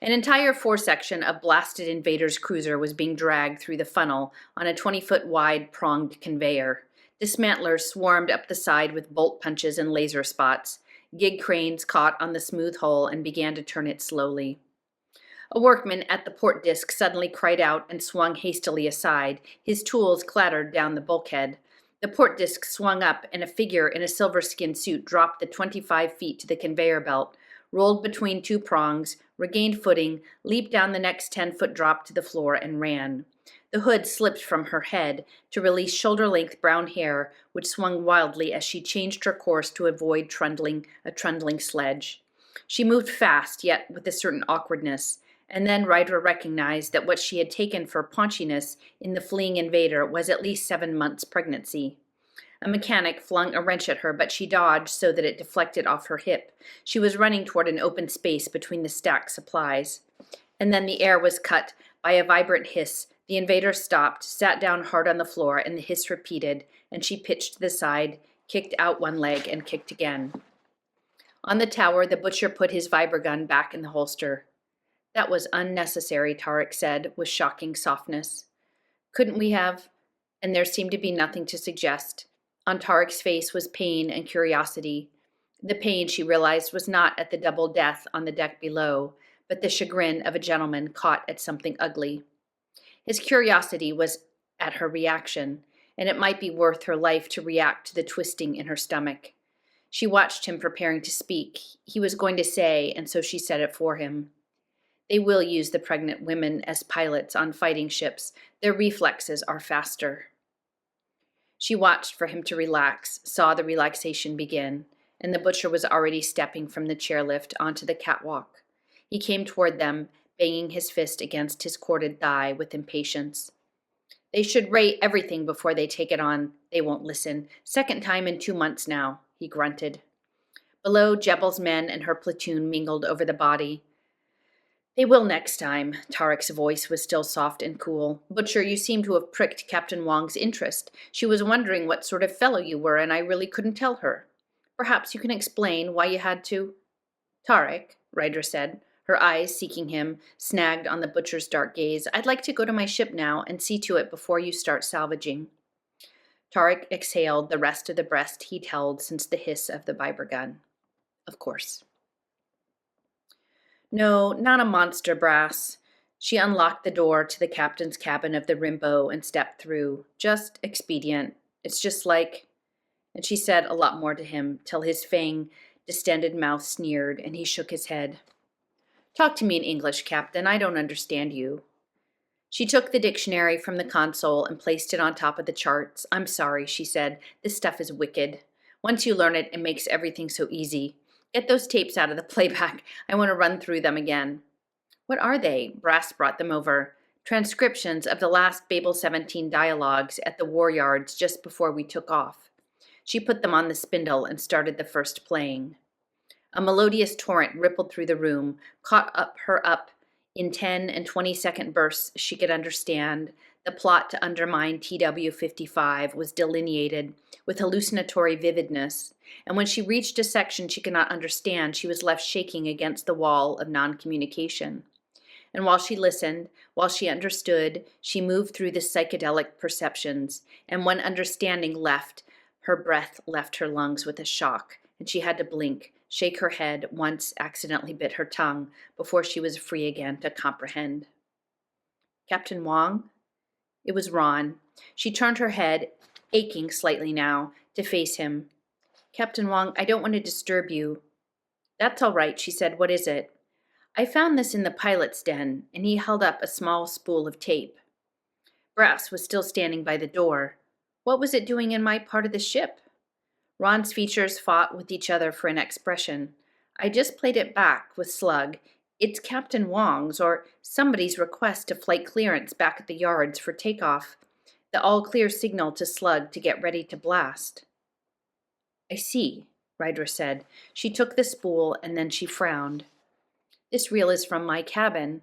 An entire foresection of blasted Invader's cruiser was being dragged through the funnel on a 20-foot wide pronged conveyor. Dismantlers swarmed up the side with bolt punches and laser spots. Gig cranes caught on the smooth hull and began to turn it slowly. A workman at the port disc suddenly cried out and swung hastily aside. His tools clattered down the bulkhead. The port disc swung up, and a figure in a silver-skinned suit dropped the 25 feet to the conveyor belt, rolled between two prongs, regained footing, leaped down the next 10-foot drop to the floor, and ran. The hood slipped from her head to release shoulder-length brown hair, which swung wildly as she changed her course to avoid a trundling sledge. She moved fast, yet with a certain awkwardness, and then Ryder recognized that what she had taken for paunchiness in the fleeing invader was at least 7 months' pregnancy. A mechanic flung a wrench at her, but she dodged so that it deflected off her hip. She was running toward an open space between the stacked supplies. And then the air was cut by a vibrant hiss. The invader stopped, sat down hard on the floor, and the hiss repeated, and she pitched to the side, kicked out one leg, and kicked again. On the tower, the butcher put his vibrogun back in the holster. That was unnecessary, Tarek said, with shocking softness. Couldn't we have? And there seemed to be nothing to suggest. On Tarek's face was pain and curiosity. The pain, she realized, was not at the double death on the deck below, but the chagrin of a gentleman caught at something ugly. His curiosity was at her reaction, and it might be worth her life to react to the twisting in her stomach. She watched him preparing to speak. He was going to say, and so she said it for him. They will use the pregnant women as pilots on fighting ships. Their reflexes are faster. She watched for him to relax, saw the relaxation begin, and the butcher was already stepping from the chairlift onto the catwalk. He came toward them, banging his fist against his corded thigh with impatience. They should rate everything before they take it on. They won't listen. Second time in 2 months now, he grunted. Below, Jebel's men and her platoon mingled over the body. They will next time. Tarek's voice was still soft and cool. Butcher, you seem to have pricked Captain Wong's interest. She was wondering what sort of fellow you were, and I really couldn't tell her. Perhaps you can explain why you had to... Tarek, Ryder said, her eyes, seeking him, snagged on the butcher's dark gaze. I'd like to go to my ship now and see to it before you start salvaging. Tarek exhaled the rest of the breast he'd held since the hiss of the vibrogun. Of course. No, not a monster, Brass. She unlocked the door to the captain's cabin of the Rimbo and stepped through. Just expedient. It's just like... And she said a lot more to him, till his distended mouth sneered, and he shook his head. Talk to me in English, Captain. I don't understand you. She took the dictionary from the console and placed it on top of the charts. I'm sorry, she said. This stuff is wicked. Once you learn it, it makes everything so easy. Get those tapes out of the playback. I want to run through them again. What are they? Brass brought them over. Transcriptions of the last Babel 17 dialogues at the war yards just before we took off. She put them on the spindle and started the first playing. A melodious torrent rippled through the room, caught her up in 10 and 20-second bursts she could understand. The plot to undermine TW-55 was delineated with hallucinatory vividness, and when she reached a section she could not understand, she was left shaking against the wall of non-communication. And while she listened, while she understood, she moved through the psychedelic perceptions, and when understanding left, her breath left her lungs with a shock, and she had to blink. shake her head, once accidentally bit her tongue before she was free again to comprehend. Captain Wong? It was Ron. She turned her head, aching slightly now, to face him. Captain Wong, I don't want to disturb you. That's all right, she said. What is it? I found this in the pilot's den, and he held up a small spool of tape. Brass was still standing by the door. What was it doing in my part of the ship? Ron's features fought with each other for an expression. I just played it back with Slug. It's Captain Wong's or somebody's request to flight clearance back at the yards for takeoff. The all-clear signal to Slug to get ready to blast. I see, Ryder said. She took the spool and then she frowned. This reel is from my cabin.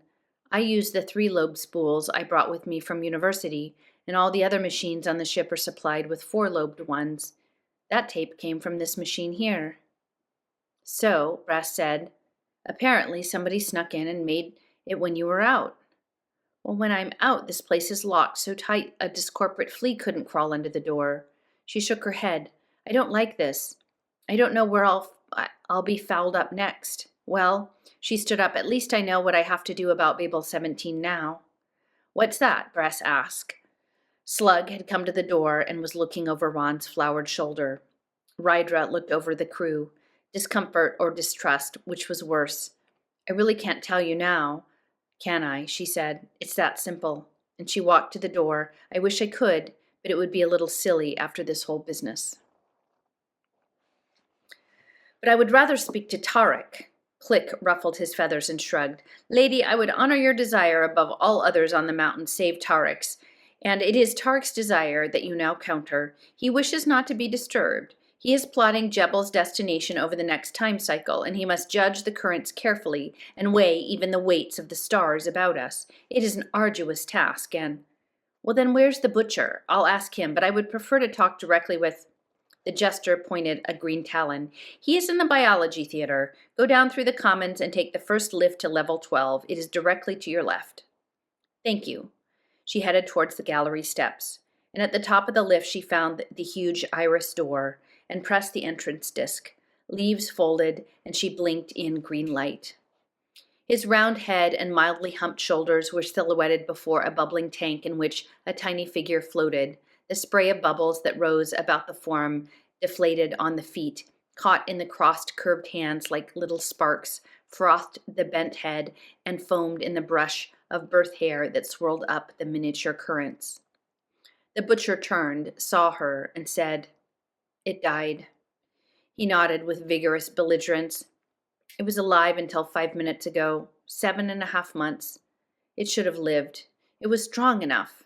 I use the 3-lobe spools I brought with me from university, and all the other machines on the ship are supplied with 4-lobed ones. That tape came from this machine here. So, Brass said, apparently somebody snuck in and made it when you were out. Well, when I'm out, this place is locked so tight a discorporate flea couldn't crawl under the door. She shook her head. I don't like this. I don't know where I'll be fouled up next. Well, she stood up. At least I know what I have to do about Babel 17 now. What's that? Brass asked. Slug had come to the door and was looking over Ron's flowered shoulder. Ryder looked over the crew. Discomfort or distrust, which was worse. I really can't tell you now, can I? She said. It's that simple. And she walked to the door. I wish I could, but it would be a little silly after this whole business. But I would rather speak to Tarek. Click ruffled his feathers and shrugged. Lady, I would honor your desire above all others on the mountain save Tarek's. And it is Tarek's desire that you now counter. He wishes not to be disturbed. He is plotting Jebel's destination over the next time cycle, and he must judge the currents carefully and weigh even the weights of the stars about us. It is an arduous task, and... Well, then where's the butcher? I'll ask him, but I would prefer to talk directly with... The jester pointed a green talon. He is in the biology theater. Go down through the commons and take the first lift to level 12. It is directly to your left. Thank you. She headed towards the gallery steps, and at the top of the lift she found the huge iris door and pressed the entrance disc. Leaves folded, and she blinked in green light. His round head and mildly humped shoulders were silhouetted before a bubbling tank in which a tiny figure floated. The spray of bubbles that rose about the form deflated on the feet, caught in the crossed, curved hands like little sparks, frothed the bent head, and foamed in the brush of birth hair that swirled up the miniature currents. The butcher turned, saw her, and said, It died. He nodded with vigorous belligerence. It was alive until 5 minutes ago, 7.5 months. It should have lived. It was strong enough.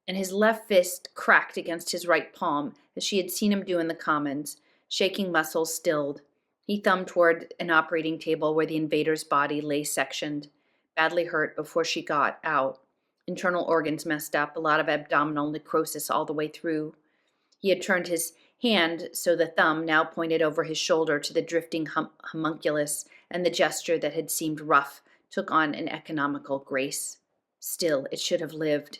And his left fist cracked against his right palm, as she had seen him do in the commons. Shaking muscles stilled. He thumbed toward an operating table where the invader's body lay sectioned, badly hurt before she got out. Internal organs messed up, a lot of abdominal necrosis all the way through. He had turned his hand so the thumb now pointed over his shoulder to the drifting homunculus, and the gesture that had seemed rough took on an economical grace. Still, it should have lived.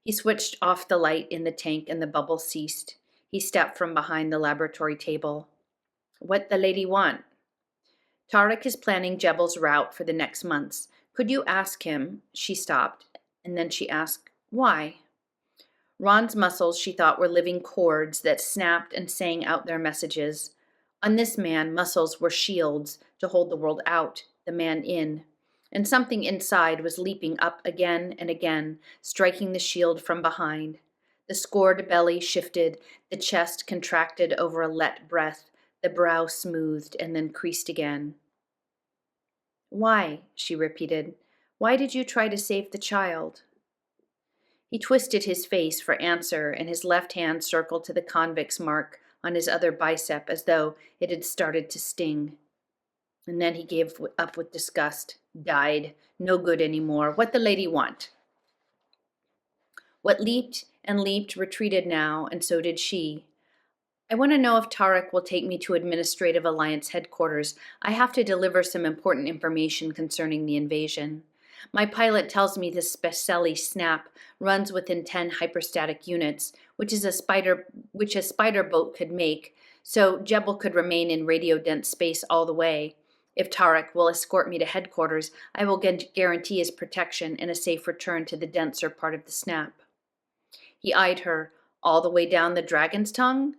He switched off the light in the tank and the bubble ceased. He stepped from behind the laboratory table. What the lady want? Tarek is planning Jebel's route for the next months. Could you ask him? She stopped, and then she asked, why? Ron's muscles, she thought, were living cords that snapped and sang out their messages. On this man, muscles were shields to hold the world out, the man in. And something inside was leaping up again and again, striking the shield from behind. The scored belly shifted, the chest contracted over a let breath, the brow smoothed and then creased again. Why? She repeated. Why did you try to save the child? He twisted his face for answer, and his left hand circled to the convict's mark on his other bicep as though it had started to sting. And then he gave up with disgust. Died. No good anymore. What the lady want? What leaped and leaped retreated now, and so did she. I want to know if Tarek will take me to Administrative Alliance headquarters. I have to deliver some important information concerning the invasion. My pilot tells me this Specelli snap runs within 10 hyperstatic units, which a spider boat could make, so Jebel could remain in radio-dense space all the way. If Tarek will escort me to headquarters, I will guarantee his protection and a safe return to the denser part of the snap. He eyed her. All the way down the dragon's tongue?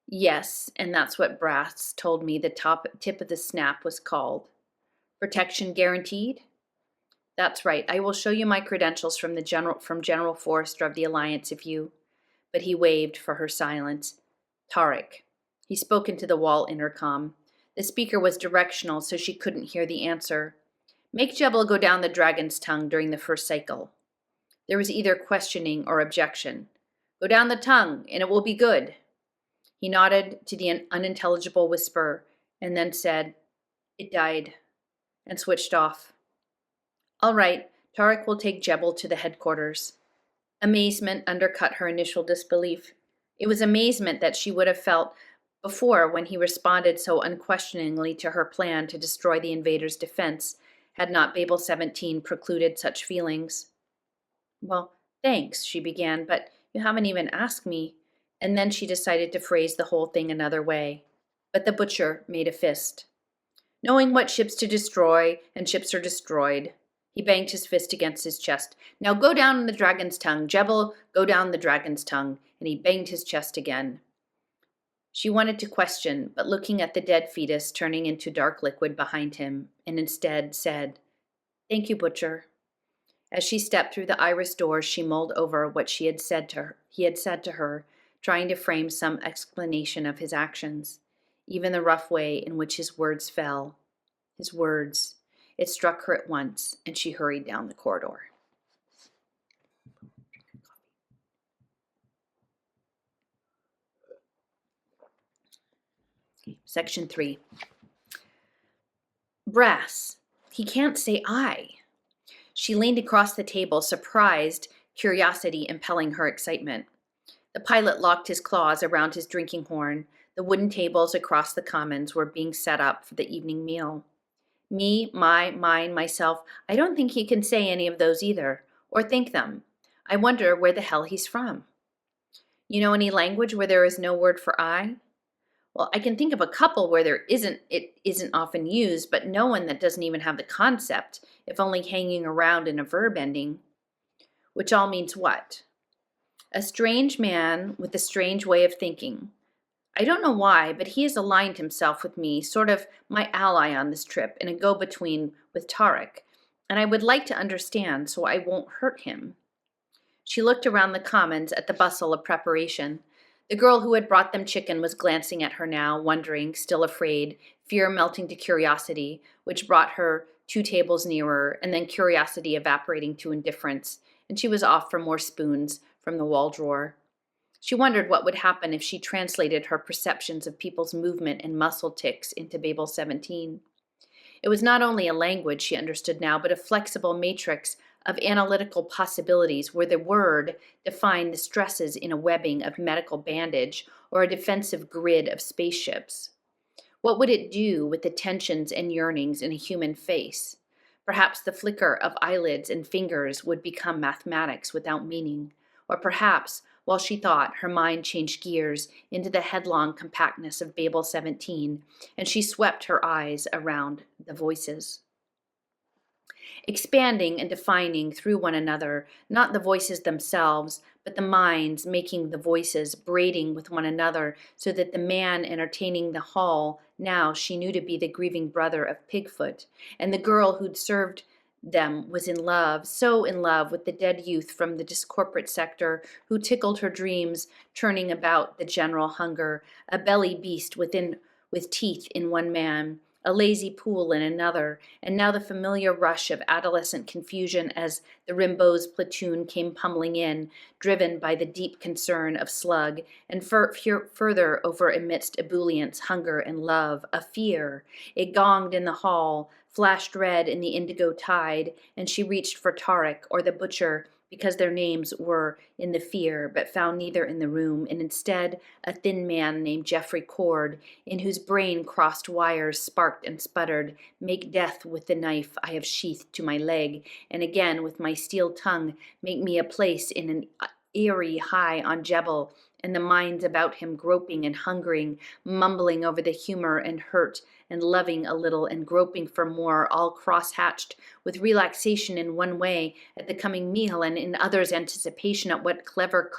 Yes, and that's what Brass told me the tip of the snap was called. Protection guaranteed? That's right. I will show you my credentials from General Forrester of the Alliance if you... But he waved for her silence. Tarek. He spoke into the wall intercom. The speaker was directional, so she couldn't hear the answer. Make Jebel go down the dragon's tongue during the first cycle. There was either questioning or objection. Go down the tongue, and it will be good. He nodded to the unintelligible whisper, and then said, It died, and switched off. All right, Tarek will take Jebel to the headquarters. Amazement undercut her initial disbelief. It was amazement that she would have felt before when he responded so unquestioningly to her plan to destroy the invaders' defense, had not Babel 17 precluded such feelings. Well, thanks, she began, but you haven't even asked me. And then she decided to phrase the whole thing another way. But the butcher made a fist. Knowing what ships to destroy, and ships are destroyed. He banged his fist against his chest. Now go down the dragon's tongue, Jebel, go down the dragon's tongue. And he banged his chest again. She wanted to question, but looking at the dead fetus turning into dark liquid behind him, and instead said, Thank you, butcher. As she stepped through the iris doors, she mulled over what he had said to her, trying to frame some explanation of his actions, even the rough way in which his words fell. His words. It struck her at once, and she hurried down the corridor. Section 3. Brass. He can't say I. She leaned across the table, surprised, curiosity impelling her excitement. The pilot locked his claws around his drinking horn. The wooden tables across the commons were being set up for the evening meal. Me, my, mine, myself, I don't think he can say any of those either, or think them. I wonder where the hell he's from. You know any language where there is no word for I? Well, I can think of a couple where it isn't often used, but no one that doesn't even have the concept, if only hanging around in a verb ending. Which all means what? A strange man with a strange way of thinking. I don't know why, but he has aligned himself with me, sort of my ally on this trip, and a go-between with Tarek, and I would like to understand so I won't hurt him. She looked around the commons at the bustle of preparation. The girl who had brought them chicken was glancing at her now, wondering, still afraid, fear melting to curiosity, which brought her 2 tables nearer, and then curiosity evaporating to indifference, and she was off for more spoons from the wall drawer. She wondered what would happen if she translated her perceptions of people's movement and muscle tics into Babel 17. It was not only a language she understood now, but a flexible matrix of analytical possibilities where the word defined the stresses in a webbing of medical bandage or a defensive grid of spaceships. What would it do with the tensions and yearnings in a human face? Perhaps the flicker of eyelids and fingers would become mathematics without meaning, or perhaps, while she thought, her mind changed gears into the headlong compactness of Babel 17, and she swept her eyes around the voices. Expanding and defining through one another, not the voices themselves, but the minds making the voices, braiding with one another, so that the man entertaining the hall now she knew to be the grieving brother of Pigfoot, and the girl who'd served them was in love, so in love with the dead youth from the discorporate sector who tickled her dreams, turning about the general hunger, a belly beast with teeth in one man, a lazy pool in another, and now the familiar rush of adolescent confusion as the Rimbaud's platoon came pummeling in, driven by the deep concern of Slug, and further over amidst ebullience, hunger, and love, a fear. It gonged in the hall, flashed red in the indigo tide, and she reached for Tarek or the butcher, because their names were in the fear, but found neither in the room, and instead a thin man named Geoffrey Cord, in whose brain crossed wires sparked and sputtered, make death with the knife I have sheathed to my leg, and again with my steel tongue make me a place in eerie high on Jebel, and the minds about him groping and hungering, mumbling over the humor and hurt, and loving a little and groping for more, all cross-hatched, with relaxation in one way at the coming meal, and in others anticipation at what clever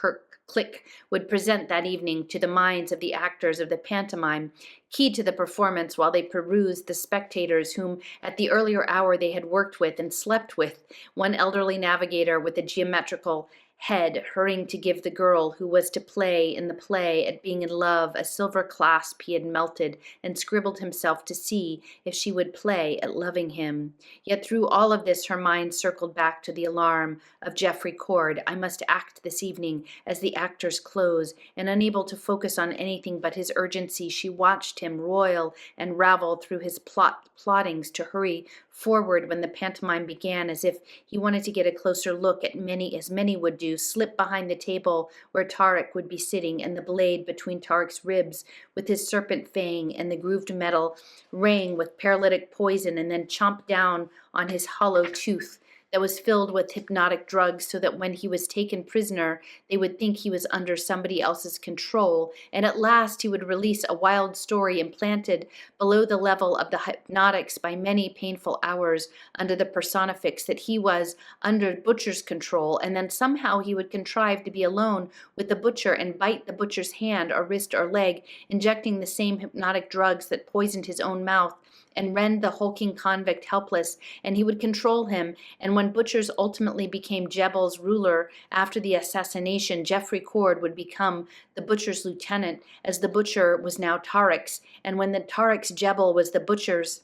click would present that evening to the minds of the actors of the pantomime, keyed to the performance while they perused the spectators whom at the earlier hour they had worked with and slept with, one elderly navigator with a geometrical head hurrying to give the girl who was to play in the play at being in love a silver clasp he had melted and scribbled himself to see if she would play at loving him. Yet through all of this her mind circled back to the alarm of Geoffrey Cord. I must act this evening as the actors close, and unable to focus on anything but his urgency, she watched him roil and ravel through his plottings to hurry forward when the pantomime began, as if he wanted to get a closer look at many would do, slip behind the table where Tarik would be sitting, and the blade between Tarik's ribs with his serpent fang, and the grooved metal rang with paralytic poison, and then chomp down on his hollow tooth that was filled with hypnotic drugs, so that when he was taken prisoner, they would think he was under somebody else's control, and at last he would release a wild story implanted below the level of the hypnotics by many painful hours under the personifix that he was under butcher's control, and then somehow he would contrive to be alone with the butcher and bite the butcher's hand or wrist or leg, injecting the same hypnotic drugs that poisoned his own mouth and rend the hulking convict helpless, and he would control him. And when Butchers ultimately became Jebel's ruler after the assassination, Geoffrey Cord would become the Butcher's lieutenant, as the Butcher was now Tarik's, and when the Tarik's Jebel was the Butcher's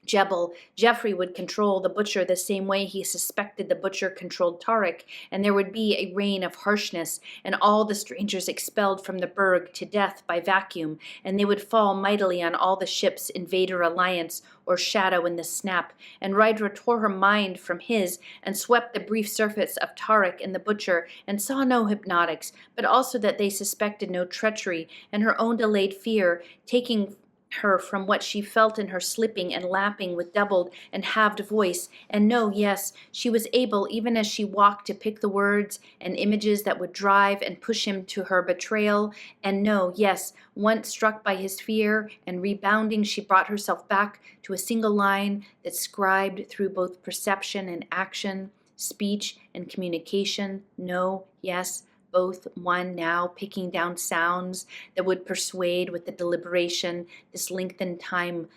Jebel, Geoffrey would control the Butcher the same way he suspected the Butcher controlled Tarik, and there would be a reign of harshness, and all the strangers expelled from the burg to death by vacuum, and they would fall mightily on all the ships Invader Alliance or Shadow in the Snap, and Rydra tore her mind from his, and swept the brief surface of Tarik and the Butcher, and saw no hypnotics, but also that they suspected no treachery, and her own delayed fear, taking her from what she felt in her slipping and lapping with doubled and halved voice, and no, yes, she was able, even as she walked, to pick the words and images that would drive and push him to her betrayal, and no, yes, once struck by his fear and rebounding, she brought herself back to a single line that scribed through both perception and action, speech and communication, no, yes, both one now, picking down sounds that would persuade with the deliberation this lengthened time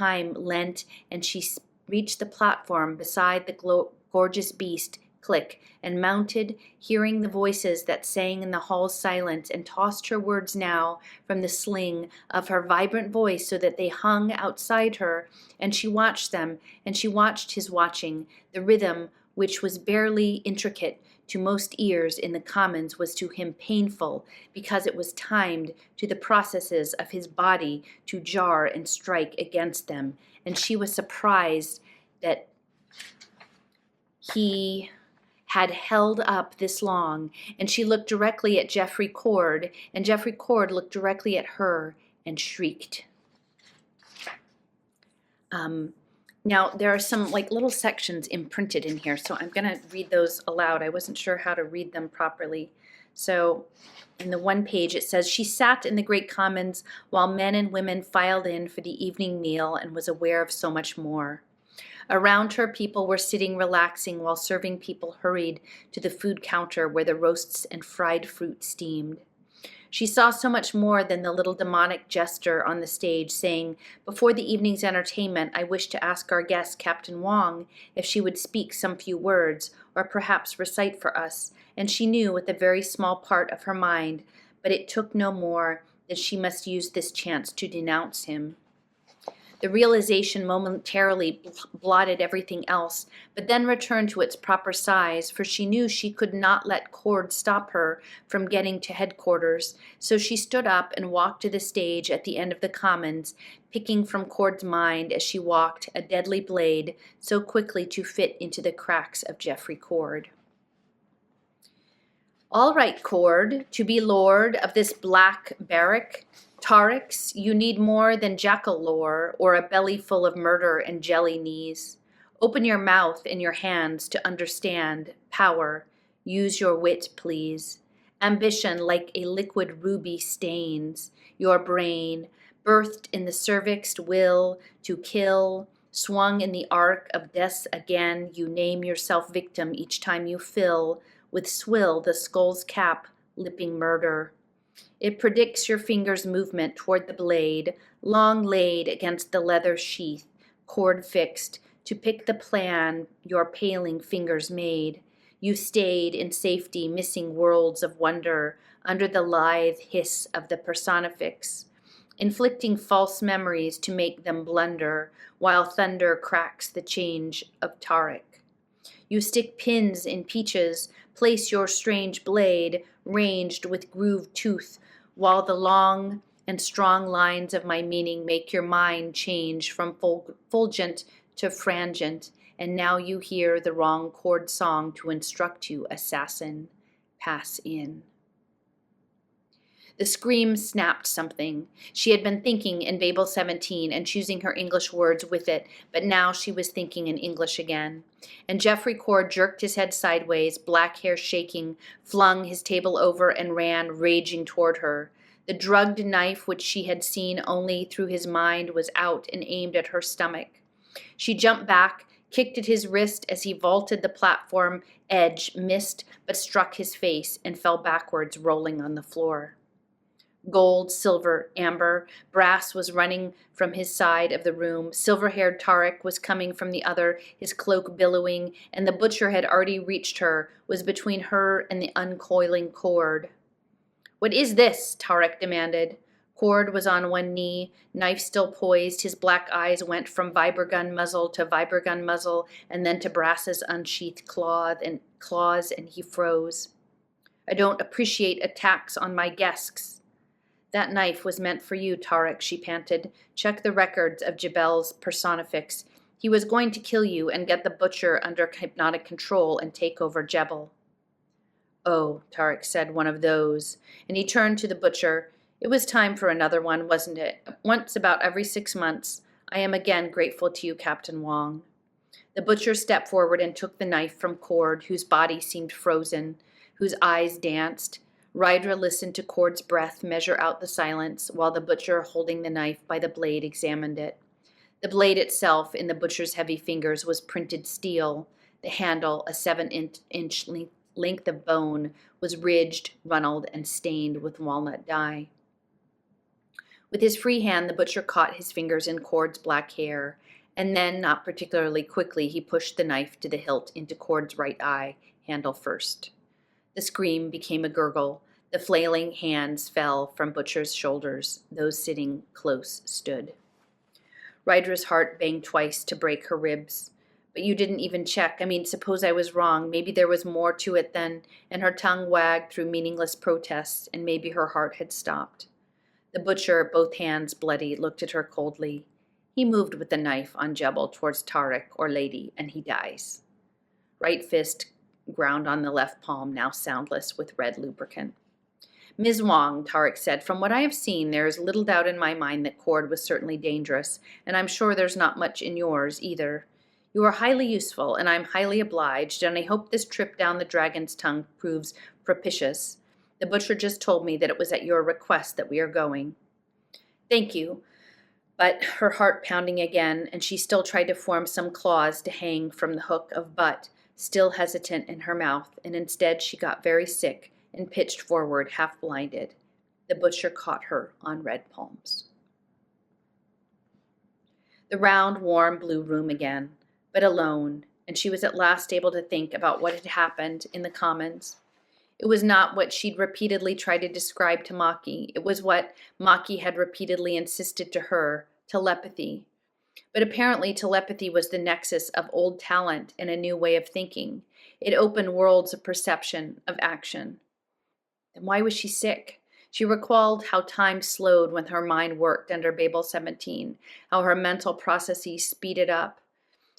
lent, and she reached the platform beside the gorgeous beast, click, and mounted, hearing the voices that sang in the hall's silence, and tossed her words now from the sling of her vibrant voice so that they hung outside her, and she watched them, and she watched his watching. The rhythm, which was barely intricate to most ears in the Commons, was to him painful, because it was timed to the processes of his body to jar and strike against them, and she was surprised that he had held up this long, and she looked directly at Geoffrey Cord, and Geoffrey Cord looked directly at her and shrieked. Now, there are some like little sections imprinted in here, so I'm going to read those aloud. I wasn't sure how to read them properly. So in the one page it says, she sat in the great commons while men and women filed in for the evening meal and was aware of so much more. Around her, people were sitting relaxing while serving people hurried to the food counter where the roasts and fried fruit steamed. She saw so much more than the little demonic jester on the stage saying, before the evening's entertainment, I wish to ask our guest, Captain Wong, if she would speak some few words, or perhaps recite for us, and she knew with a very small part of her mind, but it took no more, that she must use this chance to denounce him. The realization momentarily blotted everything else, but then returned to its proper size, for she knew she could not let Cord stop her from getting to headquarters. So she stood up and walked to the stage at the end of the Commons, picking from Cord's mind as she walked a deadly blade so quickly to fit into the cracks of Geoffrey Cord. All right, Cord, to be lord of this black barrack, Tarik's, you need more than jackal lore or a belly full of murder and jelly knees. Open your mouth and your hands to understand power. Use your wit, please. Ambition, like a liquid ruby, stains your brain, birthed in the cervixed will to kill, swung in the arc of death again. You name yourself victim each time you fill with swill the skull's cap, lipping murder. It predicts your finger's movement toward the blade, long laid against the leather sheath, cord fixed, to pick the plan your paling fingers made. You stayed in safety, missing worlds of wonder under the lithe hiss of the personifix, inflicting false memories to make them blunder, while thunder cracks the change of Tarik. You stick pins in peaches, place your strange blade, ranged with grooved tooth, while the long and strong lines of my meaning make your mind change from fulgent to frangent, and now you hear the wrong chord song to instruct you, assassin, pass in. The scream snapped something. She had been thinking in Babel 17 and choosing her English words with it, but now she was thinking in English again. And Jeffrey Cord jerked his head sideways, black hair shaking, flung his table over and ran, raging toward her. The drugged knife which she had seen only through his mind was out and aimed at her stomach. She jumped back, kicked at his wrist as he vaulted the platform edge, missed, but struck his face and fell backwards, rolling on the floor. Gold, silver, amber, brass was running from his side of the room. Silver-haired Tarik was coming from the other, his cloak billowing, and the butcher had already reached her, was between her and the uncoiling cord. "What is this?" Tarik demanded. Cord was on one knee, knife still poised. His black eyes went from vibragun muzzle to vibragun muzzle, and then to Brass's unsheathed claws, and he froze. "I don't appreciate attacks on my guests." "That knife was meant for you, Tarik," she panted. "Check the records of Jebel's personifix. He was going to kill you and get the butcher under hypnotic control and take over Jebel." "Oh," Tarik said, "one of those." And he turned to the butcher. "It was time for another one, wasn't it? Once about every 6 months. I am again grateful to you, Captain Wong." The butcher stepped forward and took the knife from Cord, whose body seemed frozen, whose eyes danced. Rydra listened to Cord's breath measure out the silence, while the butcher, holding the knife by the blade, examined it. The blade itself, in the butcher's heavy fingers, was printed steel. The handle, a 7-inch length of bone, was ridged, runneled, and stained with walnut dye. With his free hand, the butcher caught his fingers in Cord's black hair, and then, not particularly quickly, he pushed the knife to the hilt into Cord's right eye, handle first. The scream became a gurgle. The flailing hands fell from Butcher's shoulders. Those sitting close stood. Rydra's heart banged twice to break her ribs. "But you didn't even check. Suppose I was wrong. Maybe there was more to it than..." And her tongue wagged through meaningless protests, and maybe her heart had stopped. The butcher, both hands bloody, looked at her coldly. "He moved with the knife on Jebel towards Tarik, or lady, and he dies." Right fist ground on the left palm, now soundless with red lubricant. "Ms. Wong," Tarik said, "from what I have seen, there is little doubt in my mind that Cord was certainly dangerous, and I'm sure there's not much in yours, either. You are highly useful, and I'm highly obliged, and I hope this trip down the dragon's tongue proves propitious. The butcher just told me that it was at your request that we are going." "Thank you." But her heart pounding again, and she still tried to form some claws to hang from the hook of butt, still hesitant in her mouth, and instead she got very sick and pitched forward, half-blinded. The butcher caught her on red palms. The round, warm blue room again, but alone, and she was at last able to think about what had happened in the Commons. It was not what she'd repeatedly tried to describe to Maki. It was what Maki had repeatedly insisted to her, telepathy. But apparently telepathy was the nexus of old talent and a new way of thinking. It opened worlds of perception, of action. Then why was she sick? She recalled how time slowed when her mind worked under Babel 17, how her mental processes speeded up.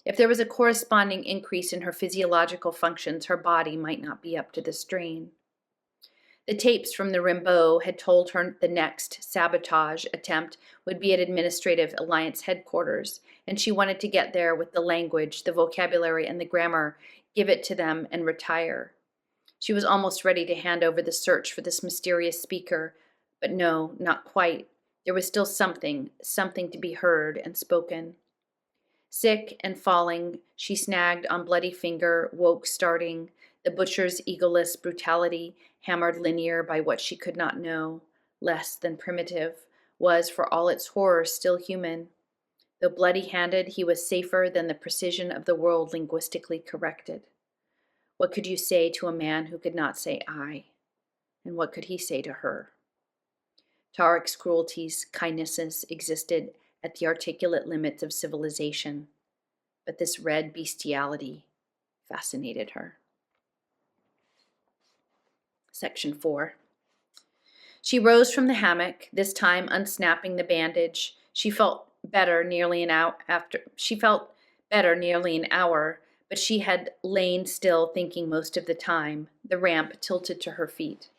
If there was a corresponding increase in her physiological functions, her body might not be up to the strain. The tapes from the Rimbaud had told her the next sabotage attempt would be at Administrative Alliance headquarters, and she wanted to get there with the language, the vocabulary, and the grammar, give it to them, and retire. She was almost ready to hand over the search for this mysterious speaker, but no, not quite. There was still something to be heard and spoken. Sick and falling, she snagged on bloody finger, woke starting, the butcher's egoless brutality, hammered linear by what she could not know, less than primitive, was, for all its horror, still human. Though bloody-handed, he was safer than the precision of the world linguistically corrected. What could you say to a man who could not say I? And what could he say to her? Tarek's cruelties, kindnesses existed at the articulate limits of civilization, but this red bestiality fascinated her. Section 4. She rose from the hammock, this time unsnapping the bandage. She felt better nearly an hour, but she had lain still thinking most of the time, the ramp tilted to her feet.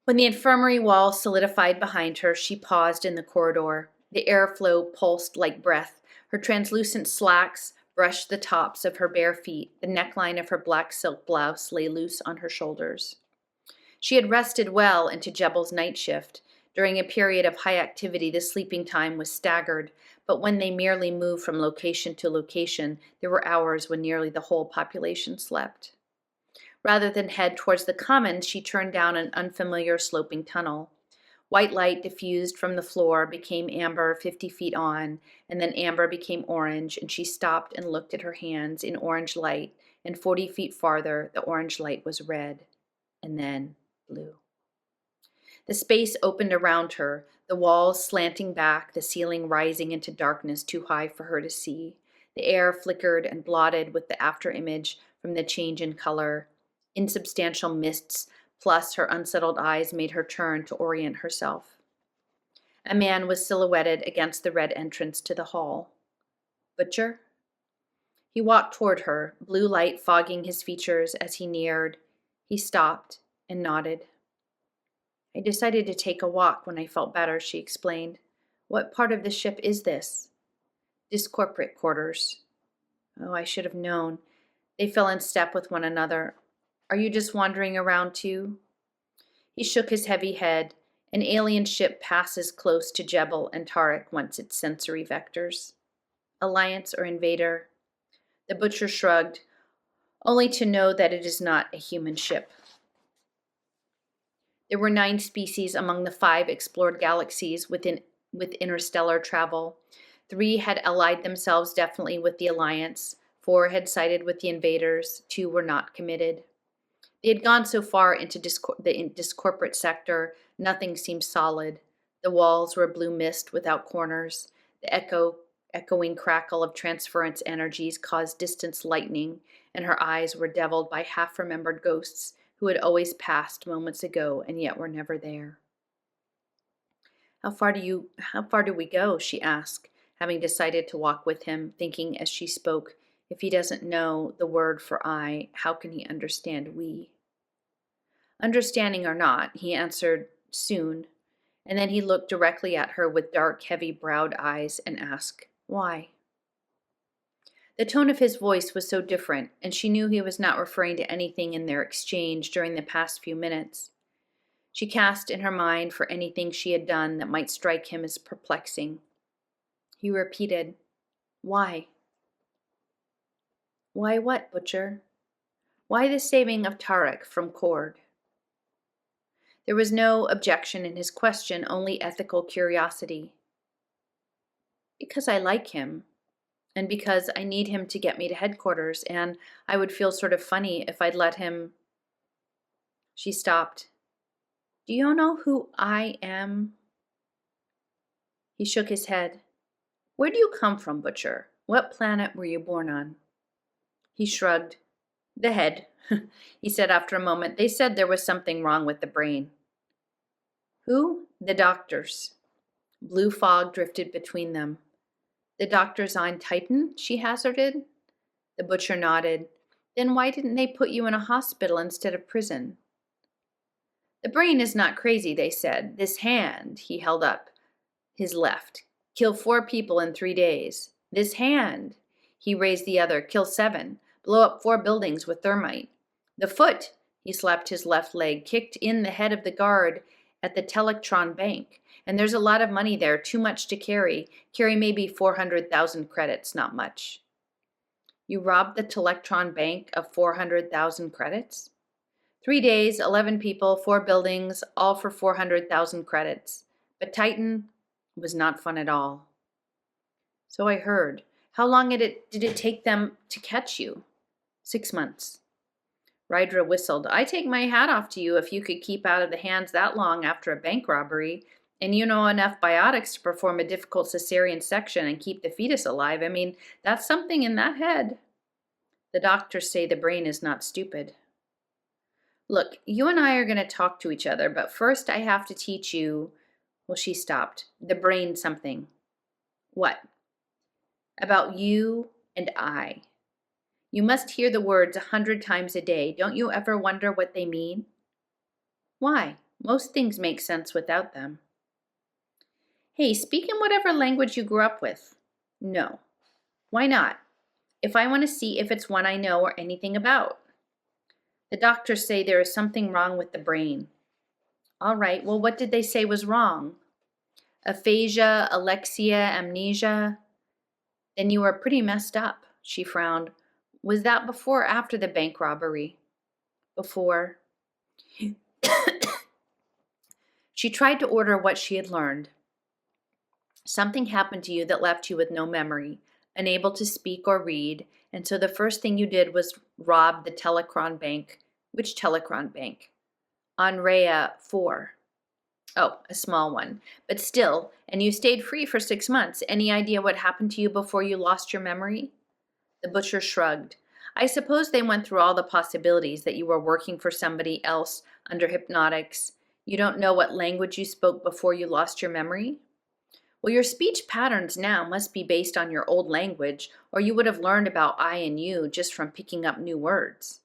When the infirmary wall solidified behind her, she paused in the corridor. The airflow pulsed like breath. Her translucent slacks brushed the tops of her bare feet. The neckline of her black silk blouse lay loose on her shoulders. She had rested well into Jebel's night shift. During a period of high activity, the sleeping time was staggered, but when they merely moved from location to location, there were hours when nearly the whole population slept. Rather than head towards the commons, she turned down an unfamiliar sloping tunnel. White light diffused from the floor, became amber 50 feet on, and then amber became orange, and she stopped and looked at her hands in orange light, and 40 feet farther, the orange light was red, and then blue. The space opened around her, the walls slanting back, the ceiling rising into darkness too high for her to see. The air flickered and blotted with the afterimage from the change in color. Insubstantial mists, plus her unsettled eyes, made her turn to orient herself. A man was silhouetted against the red entrance to the hall. Butcher? He walked toward her, blue light fogging his features as he neared. He stopped and nodded. I decided to take a walk when I felt better, she explained. What part of the ship is this? This corporate quarters. Oh, I should have known. They fell in step with one another. Are you just wandering around too? He shook his heavy head. An alien ship passes close to Jebel and Tarek once its sensory vectors. Alliance or invader? The butcher shrugged, only to know that it is not a human ship. There were 9 species among the 5 explored galaxies with interstellar travel. 3 had allied themselves definitely with the Alliance. 4 had sided with the invaders. 2 were not committed. They had gone so far into this corporate sector, nothing seemed solid. The walls were blue mist without corners. The echoing crackle of transference energies caused distance lightning, and her eyes were deviled by half-remembered ghosts who had always passed moments ago and yet were never there. How far do we go? She asked, having decided to walk with him, thinking as she spoke, if he doesn't know the word for I, how can he understand we? Understanding or not, he answered, soon, and then he looked directly at her with dark, heavy-browed eyes and asked, why? The tone of his voice was so different, and she knew he was not referring to anything in their exchange during the past few minutes. She cast in her mind for anything she had done that might strike him as perplexing. He repeated, why? Why what, Butcher? Why the saving of Tarek from Cord? There was no objection in his question, only ethical curiosity. Because I like him, and because I need him to get me to headquarters, and I would feel sort of funny if I'd let him. She stopped. Do you know who I am? He shook his head. Where do you come from, Butcher? What planet were you born on? He shrugged. The head, he said after a moment. They said there was something wrong with the brain. Who? The doctors. Blue fog drifted between them. The doctors on Titan? She hazarded. The butcher nodded. Then why didn't they put you in a hospital instead of prison? The brain is not crazy, they said. This hand, he held up his left, kill 4 people in 3 days. This hand, he raised the other, kill 7, blow up 4 buildings with thermite. The foot, He slapped his left leg, kicked in the head of the guard at the Telectron Bank. And there's a lot of money there, too much to carry. Carry maybe 400,000 credits, not much. You robbed the Telectron Bank of 400,000 credits? 3 days, 11 people, 4 buildings, all for 400,000 credits. But Titan was not fun at all. So I heard. How long did it take them to catch you? 6 months. Rydra whistled. I take my hat off to you if you could keep out of the hands that long after a bank robbery. And you know enough biotics to perform a difficult cesarean section and keep the fetus alive. I mean, that's something in that head. The doctors say the brain is not stupid. Look, you and I are going to talk to each other, but first I have to teach you, well, she stopped, the brain something. What? About you and I. You must hear the words 100 times a day. Don't you ever wonder what they mean? Why? Most things make sense without them. Hey, speak in whatever language you grew up with. No. Why not? If I want to see if it's one I know or anything about. The doctors say there is something wrong with the brain. All right, well, what did they say was wrong? Aphasia, alexia, amnesia? Then you are pretty messed up, she frowned. Was that before or after the bank robbery? Before. She tried to order what she had learned. Something happened to you that left you with no memory, unable to speak or read, and so the first thing you did was rob the Telecron Bank. Which Telecron Bank? Onrea 4. Oh, a small one. But still, and you stayed free for 6 months. Any idea what happened to you before you lost your memory? The butcher shrugged. I suppose they went through all the possibilities that you were working for somebody else under hypnotics. You don't know what language you spoke before you lost your memory? Well, your speech patterns now must be based on your old language, or you would have learned about I and you just from picking up new words.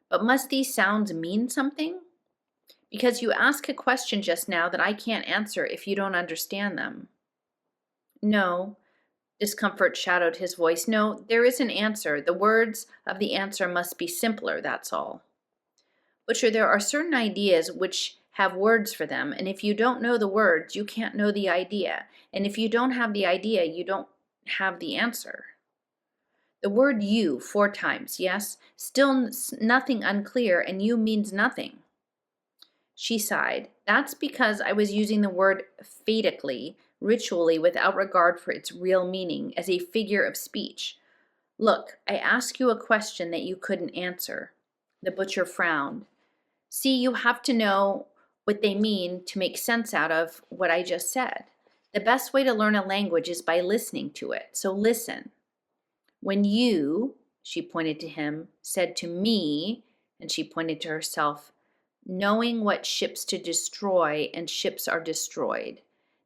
But must these sounds mean something? Because you asked a question just now that I can't answer if you don't understand them. No. Discomfort shadowed his voice. No, there is an answer. The words of the answer must be simpler, that's all. Butcher, there are certain ideas which have words for them, and if you don't know the words, you can't know the idea. And if you don't have the idea, you don't have the answer. The word you 4 times, yes? Still nothing unclear, and you means nothing. She sighed. That's because I was using the word fatically, ritually, without regard for its real meaning, as a figure of speech. Look, I asked you a question that you couldn't answer. The butcher frowned. See, you have to know what they mean to make sense out of what I just said. The best way to learn a language is by listening to it, so listen. When you, she pointed to him, said to me, and she pointed to herself, knowing what ships to destroy, and ships are destroyed.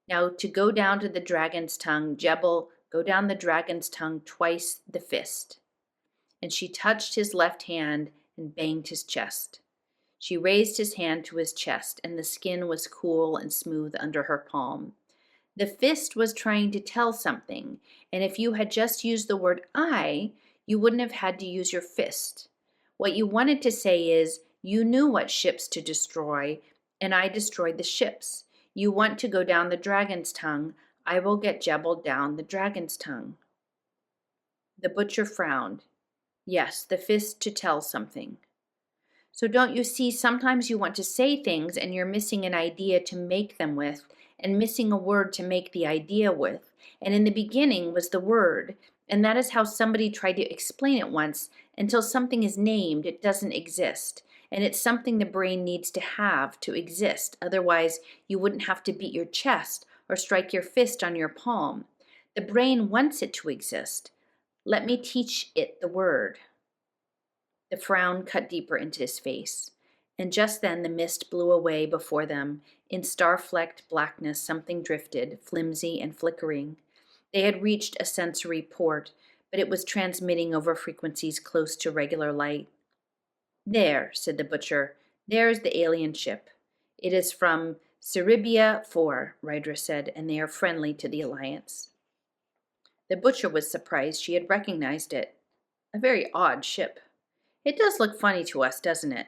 Now to go down to the dragon's tongue, Jebel, go down the dragon's tongue twice the fist. And she touched his left hand and banged his chest. She raised his hand to his chest, and the skin was cool and smooth under her palm. The fist was trying to tell something, and if you had just used the word I, you wouldn't have had to use your fist. What you wanted to say is, you knew what ships to destroy, and I destroyed the ships. You want to go down the dragon's tongue. I will get Jebel down the dragon's tongue. The butcher frowned. Yes, the fist to tell something. So don't you see, sometimes you want to say things and you're missing an idea to make them with, and missing a word to make the idea with. And in the beginning was the word, and that is how somebody tried to explain it once. Until something is named, it doesn't exist. And it's something the brain needs to have to exist. Otherwise, you wouldn't have to beat your chest or strike your fist on your palm. The brain wants it to exist. Let me teach it the word. The frown cut deeper into his face, and just then the mist blew away before them. In star-flecked blackness something drifted, flimsy and flickering. They had reached a sensory port, but it was transmitting over frequencies close to regular light. There, said the butcher, there is the alien ship. It is from Ceribia 4, Rydra said, and they are friendly to the Alliance. The butcher was surprised she had recognized it. A very odd ship. It does look funny to us, doesn't it?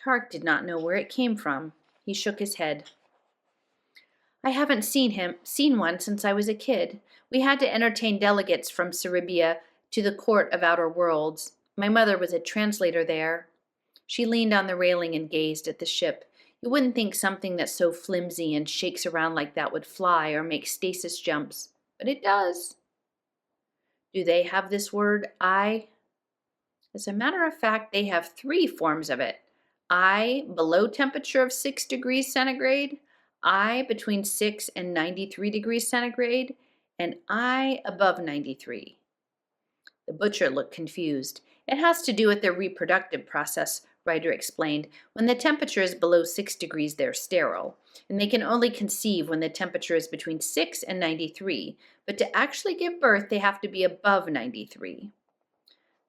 Tark did not know where it came from. He shook his head. I haven't seen one since I was a kid. We had to entertain delegates from Ceribia to the Court of Outer Worlds. My mother was a translator there. She leaned on the railing and gazed at the ship. You wouldn't think something that's so flimsy and shakes around like that would fly or make stasis jumps, but it does. Do they have this word, I? As a matter of fact, they have 3 forms of it. I below temperature of 6 degrees centigrade, I between 6 and 93 degrees centigrade, and I above 93. The butcher looked confused. It has to do with their reproductive process, Ryder explained. When the temperature is below 6 degrees, they're sterile, and they can only conceive when the temperature is between 6 and 93, but to actually give birth, they have to be above 93.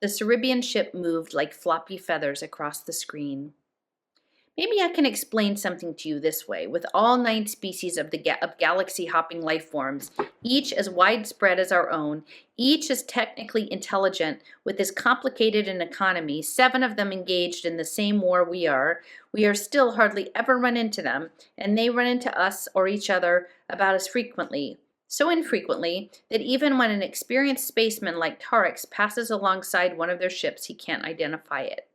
The Ceribian ship moved like floppy feathers across the screen. Maybe I can explain something to you this way. With all 9 species of galaxy-hopping life forms, each as widespread as our own, each as technically intelligent, with as complicated an economy, 7 of them engaged in the same war we are still hardly ever run into them, and they run into us or each other about as frequently. So infrequently that even when an experienced spaceman like Tarek's passes alongside one of their ships, he can't identify it.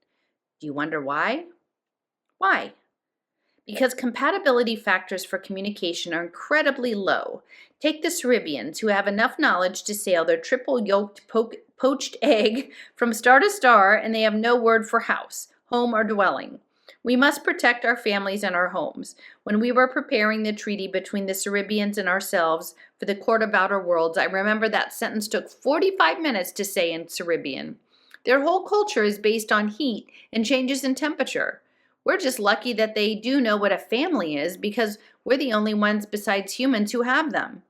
Do you wonder why? Why? Because compatibility factors for communication are incredibly low. Take the Ceribians, who have enough knowledge to sail their triple-yolked poached egg from star to star, and they have no word for house, home, or dwelling. We must protect our families and our homes. When we were preparing the treaty between the Ceribians and ourselves for the Court of Outer Worlds, I remember that sentence took 45 minutes to say in Ceribian. Their whole culture is based on heat and changes in temperature. We're just lucky that they do know what a family is because we're the only ones besides humans who have them.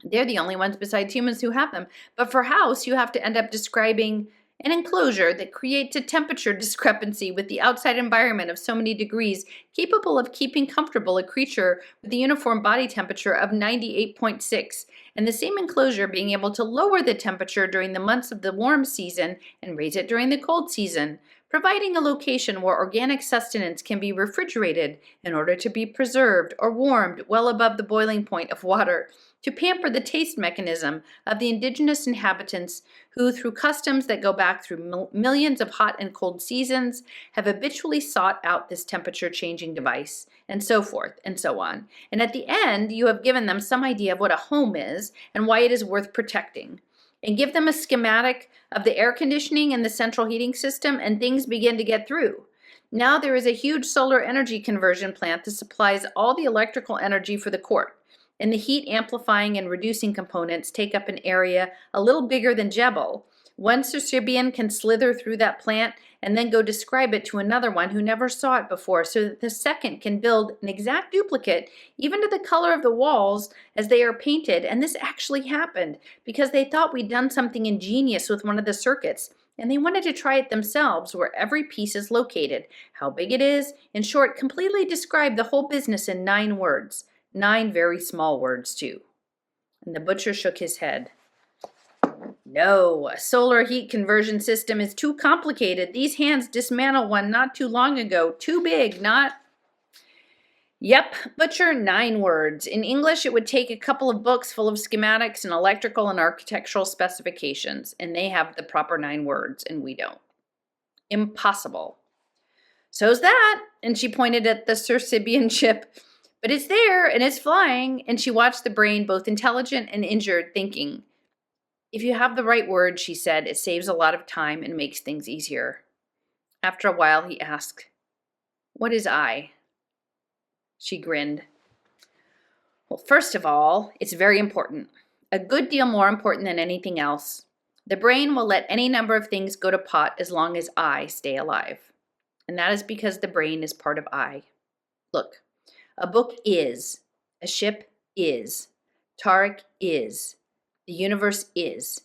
They're the only ones besides humans who have them. But for house, you have to end up describing an enclosure that creates a temperature discrepancy with the outside environment of so many degrees, capable of keeping comfortable a creature with a uniform body temperature of 98.6, and the same enclosure being able to lower the temperature during the months of the warm season and raise it during the cold season, providing a location where organic sustenance can be refrigerated in order to be preserved or warmed well above the boiling point of water, to pamper the taste mechanism of the indigenous inhabitants who, through customs that go back through millions of hot and cold seasons, have habitually sought out this temperature-changing device, and so forth and so on. And at the end, you have given them some idea of what a home is and why it is worth protecting. And give them a schematic of the air conditioning and the central heating system, and things begin to get through. Now there is a huge solar energy conversion plant that supplies all the electrical energy for the court, and the heat amplifying and reducing components take up an area a little bigger than Jebel. One Cercibian can slither through that plant and then go describe it to another one who never saw it before, so that the second can build an exact duplicate, even to the color of the walls as they are painted. And this actually happened because they thought we'd done something ingenious with one of the circuits, and they wanted to try it themselves, where every piece is located, how big it is, in short, completely describe the whole business in 9 words. 9 very small words, too. And the butcher shook his head. No, a solar heat conversion system is too complicated. These hands dismantled one not too long ago. Too big, not... Yep, butcher, 9 words. In English, it would take a couple of books full of schematics and electrical and architectural specifications, and they have the proper 9 words, and we don't. Impossible. So's that, and she pointed at the Cercibian ship. But it's there, and it's flying, and she watched the brain, both intelligent and injured, thinking. If you have the right word, she said, it saves a lot of time and makes things easier. After a while, he asked, what is I? She grinned. Well, first of all, it's very important. A good deal more important than anything else. The brain will let any number of things go to pot as long as I stay alive. And that is because the brain is part of I. Look, a book is, a ship is, Tarek is. The universe is,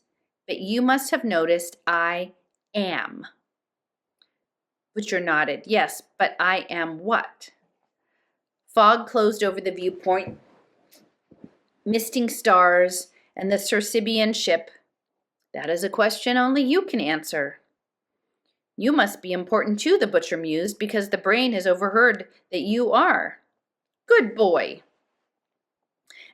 but you must have noticed I am. Butcher nodded. Yes, but I am what? Fog closed over the viewpoint, misting stars, and the Cercibian ship. That is a question only you can answer. You must be important too, the butcher mused, because the brain has overheard that you are. Good boy.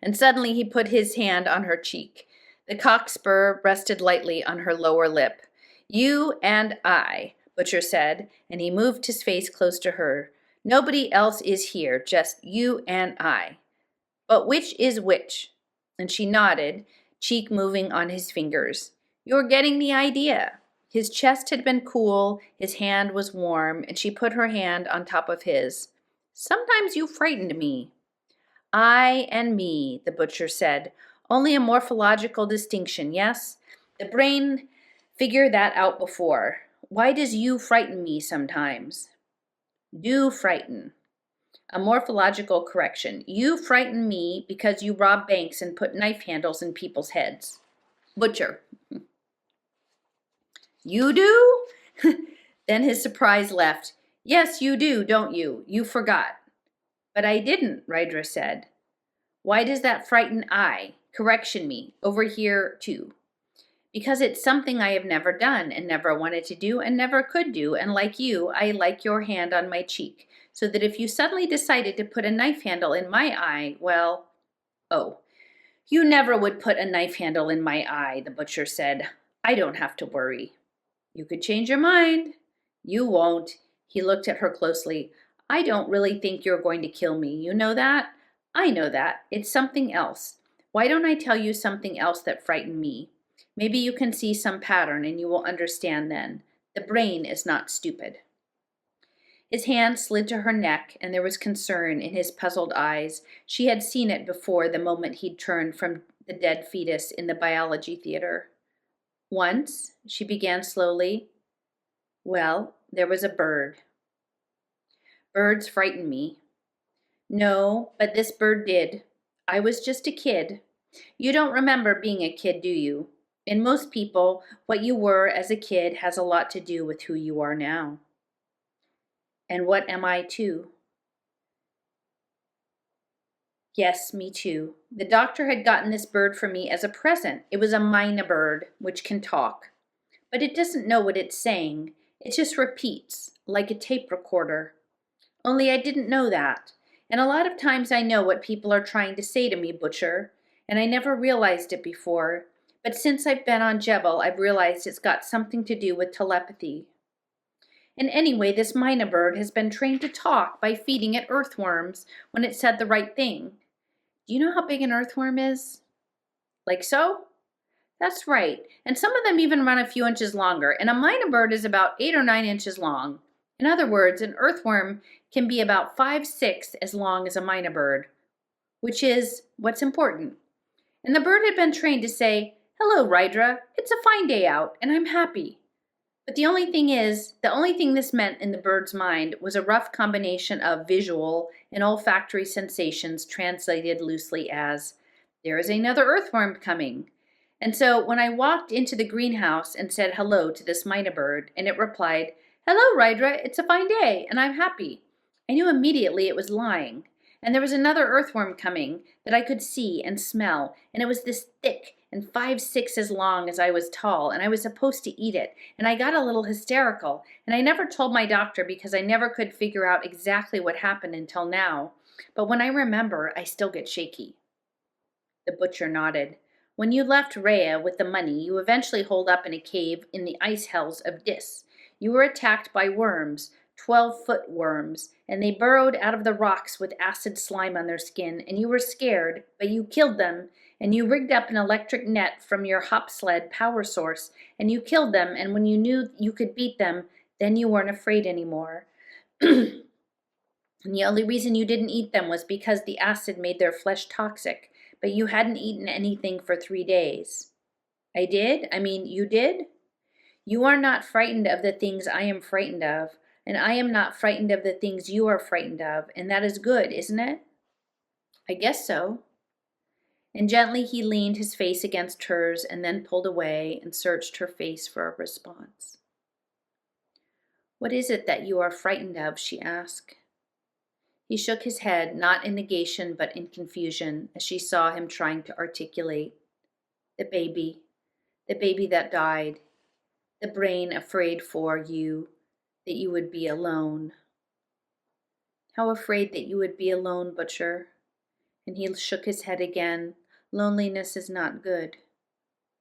And suddenly he put his hand on her cheek. The cockspur rested lightly on her lower lip. You and I, Butcher said, and he moved his face close to her. Nobody else is here, just you and I. But which is which? And she nodded, cheek moving on his fingers. You're getting the idea. His chest had been cool, his hand was warm, and she put her hand on top of his. Sometimes you frightened me. I and me, the butcher said. Only a morphological distinction, yes? The brain figured that out before. Why does you frighten me sometimes? Do frighten. A morphological correction. You frighten me because you rob banks and put knife handles in people's heads. Butcher. You do? Then his surprise left. Yes, you do, don't you? You forgot. But I didn't, Rydra said. Why does that frighten I? Correction me. Over here, too. Because it's something I have never done and never wanted to do and never could do, and like you, I like your hand on my cheek, so that if you suddenly decided to put a knife handle in my eye, well, oh, you never would put a knife handle in my eye, the butcher said. I don't have to worry. You could change your mind. You won't. He looked at her closely. I don't really think you're going to kill me. You know that? I know that. It's something else. Why don't I tell you something else that frightened me? Maybe you can see some pattern and you will understand then. The brain is not stupid. His hand slid to her neck, and there was concern in his puzzled eyes. She had seen it before the moment he'd turned from the dead fetus in the biology theater. Once, she began slowly, well, there was a bird. Birds frighten me. No, but this bird did. I was just a kid. You don't remember being a kid, do you? In most people, what you were as a kid has a lot to do with who you are now. And what am I too? Yes, me too. The doctor had gotten this bird for me as a present. It was a mynah bird, which can talk. But it doesn't know what it's saying. It just repeats, like a tape recorder. Only I didn't know that. And a lot of times I know what people are trying to say to me, Butcher, and I never realized it before. But since I've been on Jebel, I've realized it's got something to do with telepathy. And anyway, this mynah bird has been trained to talk by feeding it earthworms when it said the right thing. Do you know how big an earthworm is? Like so? That's right. And some of them even run a few inches longer, and a mynah bird is about 8 or 9 inches long. In other words, an earthworm can be about 5/6 as long as a mynah bird, which is what's important. And the bird had been trained to say, Hello, Rydra. It's a fine day out, and I'm happy. But the only thing this meant in the bird's mind was a rough combination of visual and olfactory sensations translated loosely as, there is another earthworm coming. And so when I walked into the greenhouse and said hello to this mynah bird, and it replied, Hello, Rydra, it's a fine day, and I'm happy, I knew immediately it was lying. And there was another earthworm coming that I could see and smell, and it was this thick and 5/6 as long as I was tall, and I was supposed to eat it, and I got a little hysterical, and I never told my doctor because I never could figure out exactly what happened until now. But when I remember, I still get shaky. The butcher nodded. When you left Rhea with the money, you eventually holed up in a cave in the ice hells of Dis. You were attacked by worms, 12-foot worms, and they burrowed out of the rocks with acid slime on their skin, and you were scared, but you killed them, and you rigged up an electric net from your hop sled power source, and you killed them, and when you knew you could beat them, then you weren't afraid anymore. And the only reason you didn't eat them was because the acid made their flesh toxic, but you hadn't eaten anything for 3 days. I did? I mean, you did? You are not frightened of the things I am frightened of, and I am not frightened of the things you are frightened of, and that is good, isn't it? I guess so. And gently he leaned his face against hers and then pulled away and searched her face for a response. What is it that you are frightened of? She asked. He shook his head, not in negation but in confusion, as she saw him trying to articulate. The baby that died, the brain afraid for you, that you would be alone. How afraid that you would be alone, Butcher. And he shook his head again. Loneliness is not good.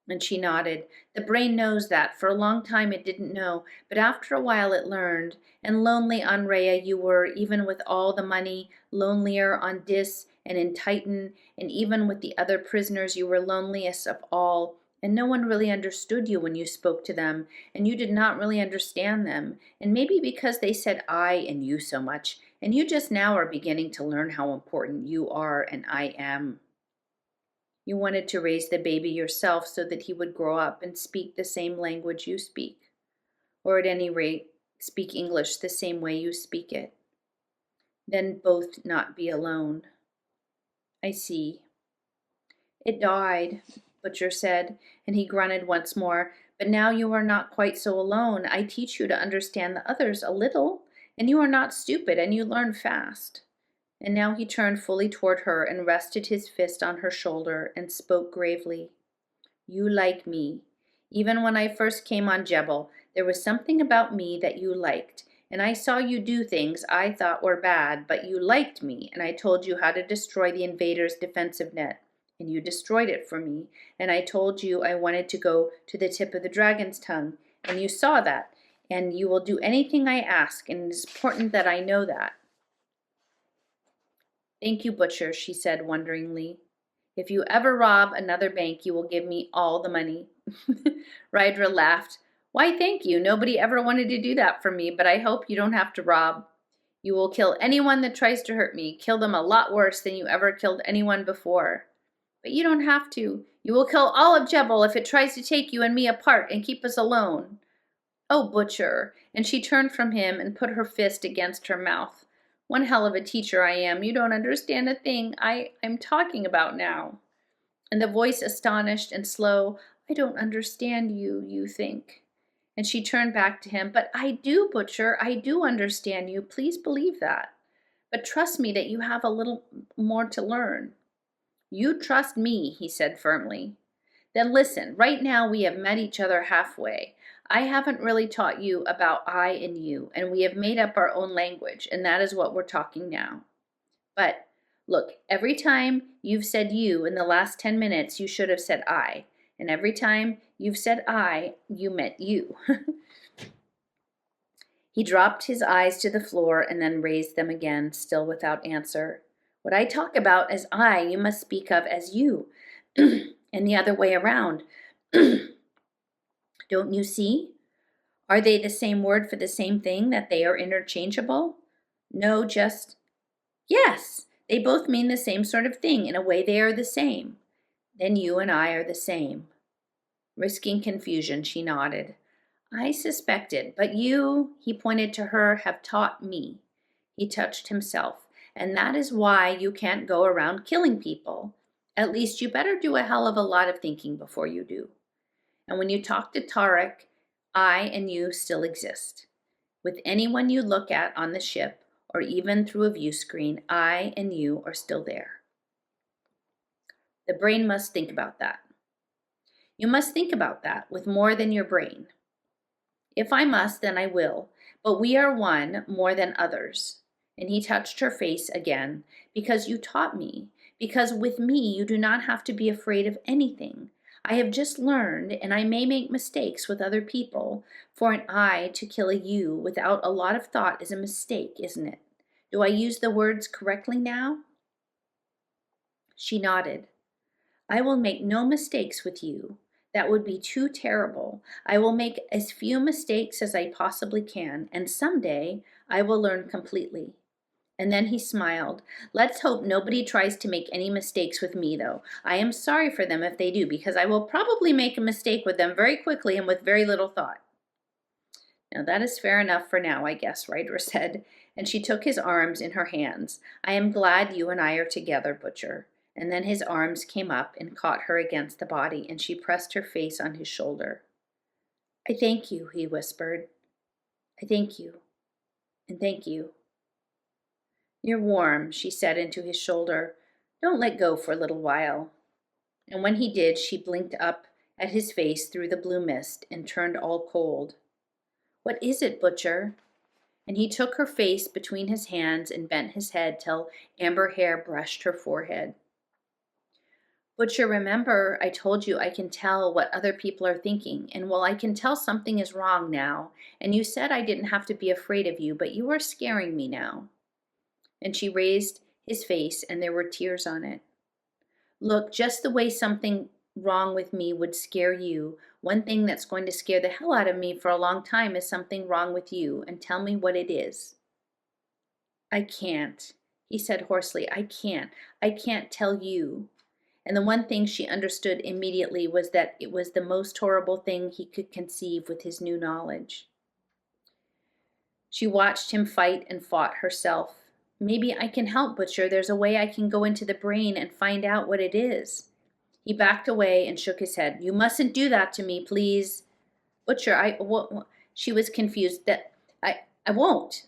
And she nodded. The brain knows that. For a long time it didn't know, but after a while it learned. And lonely on Rhea you were, even with all the money, lonelier on Dis and in Titan, and even with the other prisoners you were loneliest of all. And no one really understood you when you spoke to them, and you did not really understand them. And maybe because they said I and you so much, and you just now are beginning to learn how important you are and I am. You wanted to raise the baby yourself so that he would grow up and speak the same language you speak, or at any rate, speak English the same way you speak it. Then both not be alone. I see. It died, Butcher said, and he grunted once more. But now you are not quite so alone. I teach you to understand the others a little, and you are not stupid, and you learn fast. And now he turned fully toward her and rested his fist on her shoulder and spoke gravely. You like me. Even when I first came on Jebel, there was something about me that you liked, and I saw you do things I thought were bad, but you liked me, and I told you how to destroy the invaders' defensive net, and you destroyed it for me, and I told you I wanted to go to the tip of the dragon's tongue, and you saw that, and you will do anything I ask, and it is important that I know that. Thank you, Butcher, she said wonderingly. If you ever rob another bank, you will give me all the money. Rydra laughed. Why, thank you. Nobody ever wanted to do that for me, but I hope you don't have to rob. You will kill anyone that tries to hurt me, kill them a lot worse than you ever killed anyone before. But you don't have to. You will kill all of Jebel if it tries to take you and me apart and keep us alone. Oh, Butcher. And she turned from him and put her fist against her mouth. One hell of a teacher I am. You don't understand a thing I'm talking about now. And the voice astonished and slow, I don't understand you, you think. And she turned back to him. But I do, Butcher. I do understand you. Please believe that. But trust me that you have a little more to learn. You trust me, he said firmly. Then listen, right now we have met each other halfway. I haven't really taught you about I and you, and we have made up our own language, and that is what we're talking now. But look, every time you've said you in the last 10 minutes, you should have said I. And every time you've said I, you meant you. He dropped his eyes to the floor and then raised them again, still without answer. What I talk about as I, you must speak of as you, and the other way around. Don't you see? Are they the same word for the same thing, that they are interchangeable? No, just, yes, they both mean the same sort of thing. In a way, they are the same. Then you and I are the same. Risking confusion, she nodded. I suspected, but you, he pointed to her, have taught me. He touched himself, and that is why you can't go around killing people. At least you better do a hell of a lot of thinking before you do. And when you talk to Tarek, I and you still exist. With anyone you look at on the ship, or even through a view screen, I and you are still there. The brain must think about that. You must think about that with more than your brain. If I must, then I will, but we are one more than others. And he touched her face again, because you taught me, because with me you do not have to be afraid of anything. I have just learned, and I may make mistakes with other people. For an I to kill a you without a lot of thought is a mistake, isn't it? Do I use the words correctly now? She nodded. I will make no mistakes with you. That would be too terrible. I will make as few mistakes as I possibly can, and someday I will learn completely. And then he smiled. Let's hope nobody tries to make any mistakes with me, though. I am sorry for them if they do, because I will probably make a mistake with them very quickly and with very little thought. Now that is fair enough for now, I guess, Ryder said, and she took his arms in her hands. I am glad you and I are together, Butcher. And then his arms came up and caught her against the body, and she pressed her face on his shoulder. I thank you, he whispered. I thank you, and thank you. You're warm, she said into his shoulder. Don't let go for a little while. And when he did, she blinked up at his face through the blue mist and turned all cold. What is it, Butcher? And he took her face between his hands and bent his head till amber hair brushed her forehead. Butcher, remember, I told you I can tell what other people are thinking, and well, I can tell something is wrong now, and you said I didn't have to be afraid of you, but you are scaring me now. And she raised his face, and there were tears on it. Look, just the way something wrong with me would scare you, one thing that's going to scare the hell out of me for a long time is something wrong with you, and tell me what it is. I can't, he said hoarsely. I can't tell you. And the one thing she understood immediately was that it was the most horrible thing he could conceive with his new knowledge. She watched him fight and fought herself. Maybe I can help, Butcher. There's a way I can go into the brain and find out what it is. He backed away and shook his head. You mustn't do that to me, please. Butcher, she was confused. I won't.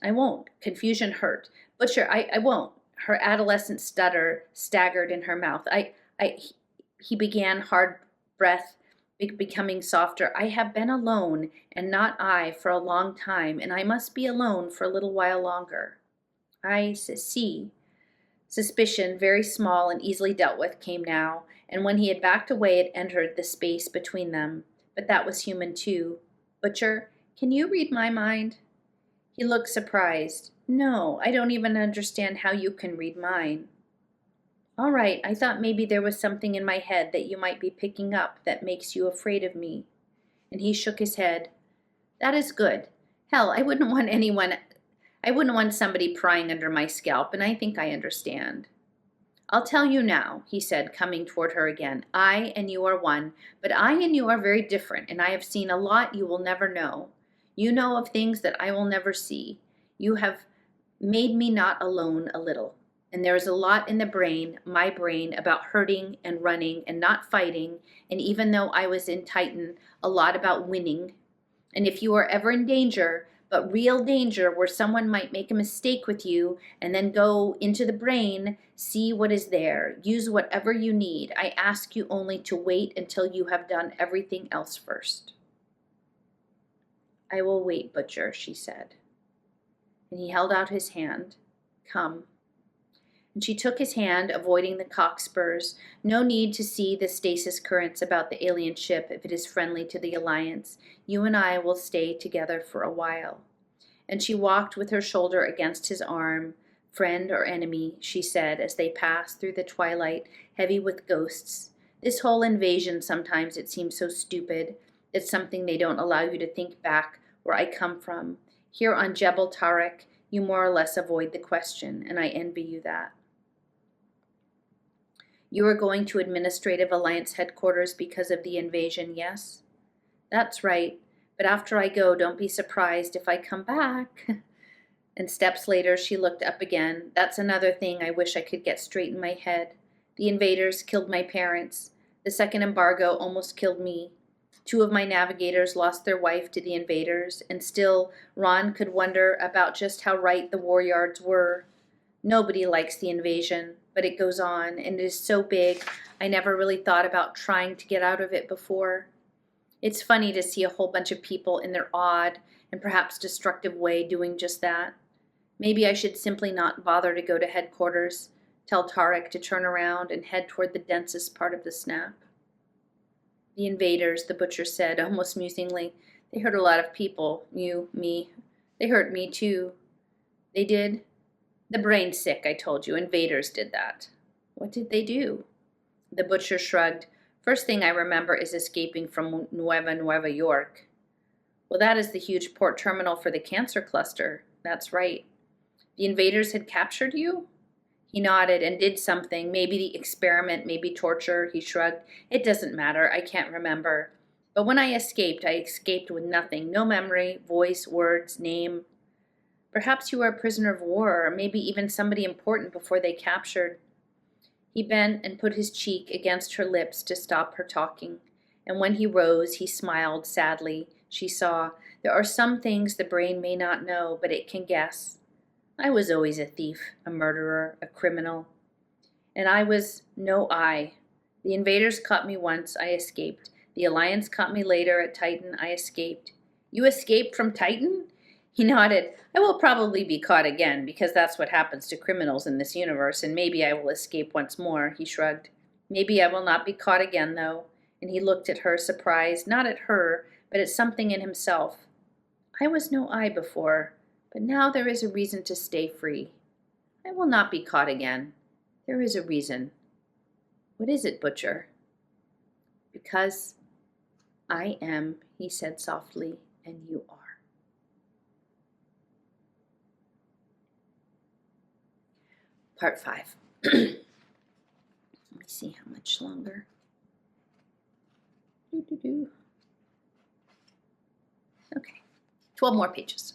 Confusion hurt. Butcher, I won't. Her adolescent stutter staggered in her mouth. He began, hard breath becoming softer. I have been alone, and not I, for a long time, and I must be alone for a little while longer. I see. Suspicion, very small and easily dealt with, came now, and when he had backed away, it entered the space between them. But that was human too. Butcher, can you read my mind? He looked surprised. No, I don't even understand how you can read mine. All right, I thought maybe there was something in my head that you might be picking up that makes you afraid of me. And he shook his head. That is good. Hell, I wouldn't want somebody prying under my scalp, and I think I understand. I'll tell you now, he said, coming toward her again. I and you are one, but I and you are very different, and I have seen a lot you will never know. You know of things that I will never see. You have made me not alone a little. And there is a lot in the brain, my brain, about hurting and running and not fighting, and even though I was in Titan, a lot about winning. And if you are ever in danger, but real danger where someone might make a mistake with you and then go into the brain, see what is there. Use whatever you need. I ask you only to wait until you have done everything else first. I will wait, Butcher, she said. And he held out his hand. Come. And she took his hand, avoiding the cockspurs. No need to see the stasis currents about the alien ship if it is friendly to the Alliance. You and I will stay together for a while. And she walked with her shoulder against his arm. Friend or enemy, she said, as they passed through the twilight, heavy with ghosts. This whole invasion, sometimes it seems so stupid. It's something they don't allow you to think back where I come from. Here on Jebel Tarek, you more or less avoid the question, and I envy you that. You are going to Administrative Alliance headquarters because of the invasion, yes? That's right. But after I go, don't be surprised if I come back. And steps later, she looked up again. That's another thing I wish I could get straight in my head. The invaders killed my parents. The second embargo almost killed me. 2 of my navigators lost their wife to the invaders, and still Ron could wonder about just how right the war yards were. Nobody likes the invasion, but it goes on, and it is so big, I never really thought about trying to get out of it before. It's funny to see a whole bunch of people in their odd and perhaps destructive way doing just that. Maybe I should simply not bother to go to headquarters, tell Tarek to turn around and head toward the densest part of the snap. The invaders, the butcher said, almost musingly. They hurt a lot of people. You, me. They hurt me, too. They did? The brain sick, I told you. Invaders did that. What did they do? The butcher shrugged. First thing I remember is escaping from Nueva York. Well, that is the huge port terminal for the cancer cluster. That's right. The invaders had captured you? He nodded and did something, maybe the experiment, maybe torture. He shrugged. It doesn't matter. I can't remember. But when I escaped with nothing. No memory, voice, words, name. Perhaps you were a prisoner of war, or maybe even somebody important before they captured. He bent and put his cheek against her lips to stop her talking. And when he rose, he smiled sadly. She saw, there are some things the brain may not know, but it can guess. I was always a thief, a murderer, a criminal. And I was no I. The invaders caught me once, I escaped. The Alliance caught me later at Titan, I escaped. You escaped from Titan? He nodded. I will probably be caught again, because that's what happens to criminals in this universe, and maybe I will escape once more, he shrugged. Maybe I will not be caught again, though. And he looked at her, surprised, not at her, but at something in himself. I was no I before, but now there is a reason to stay free. I will not be caught again. There is a reason. What is it, Butcher? Because I am, he said softly, and you are. Part 5. Let me see how much longer. Okay, 12 more pages.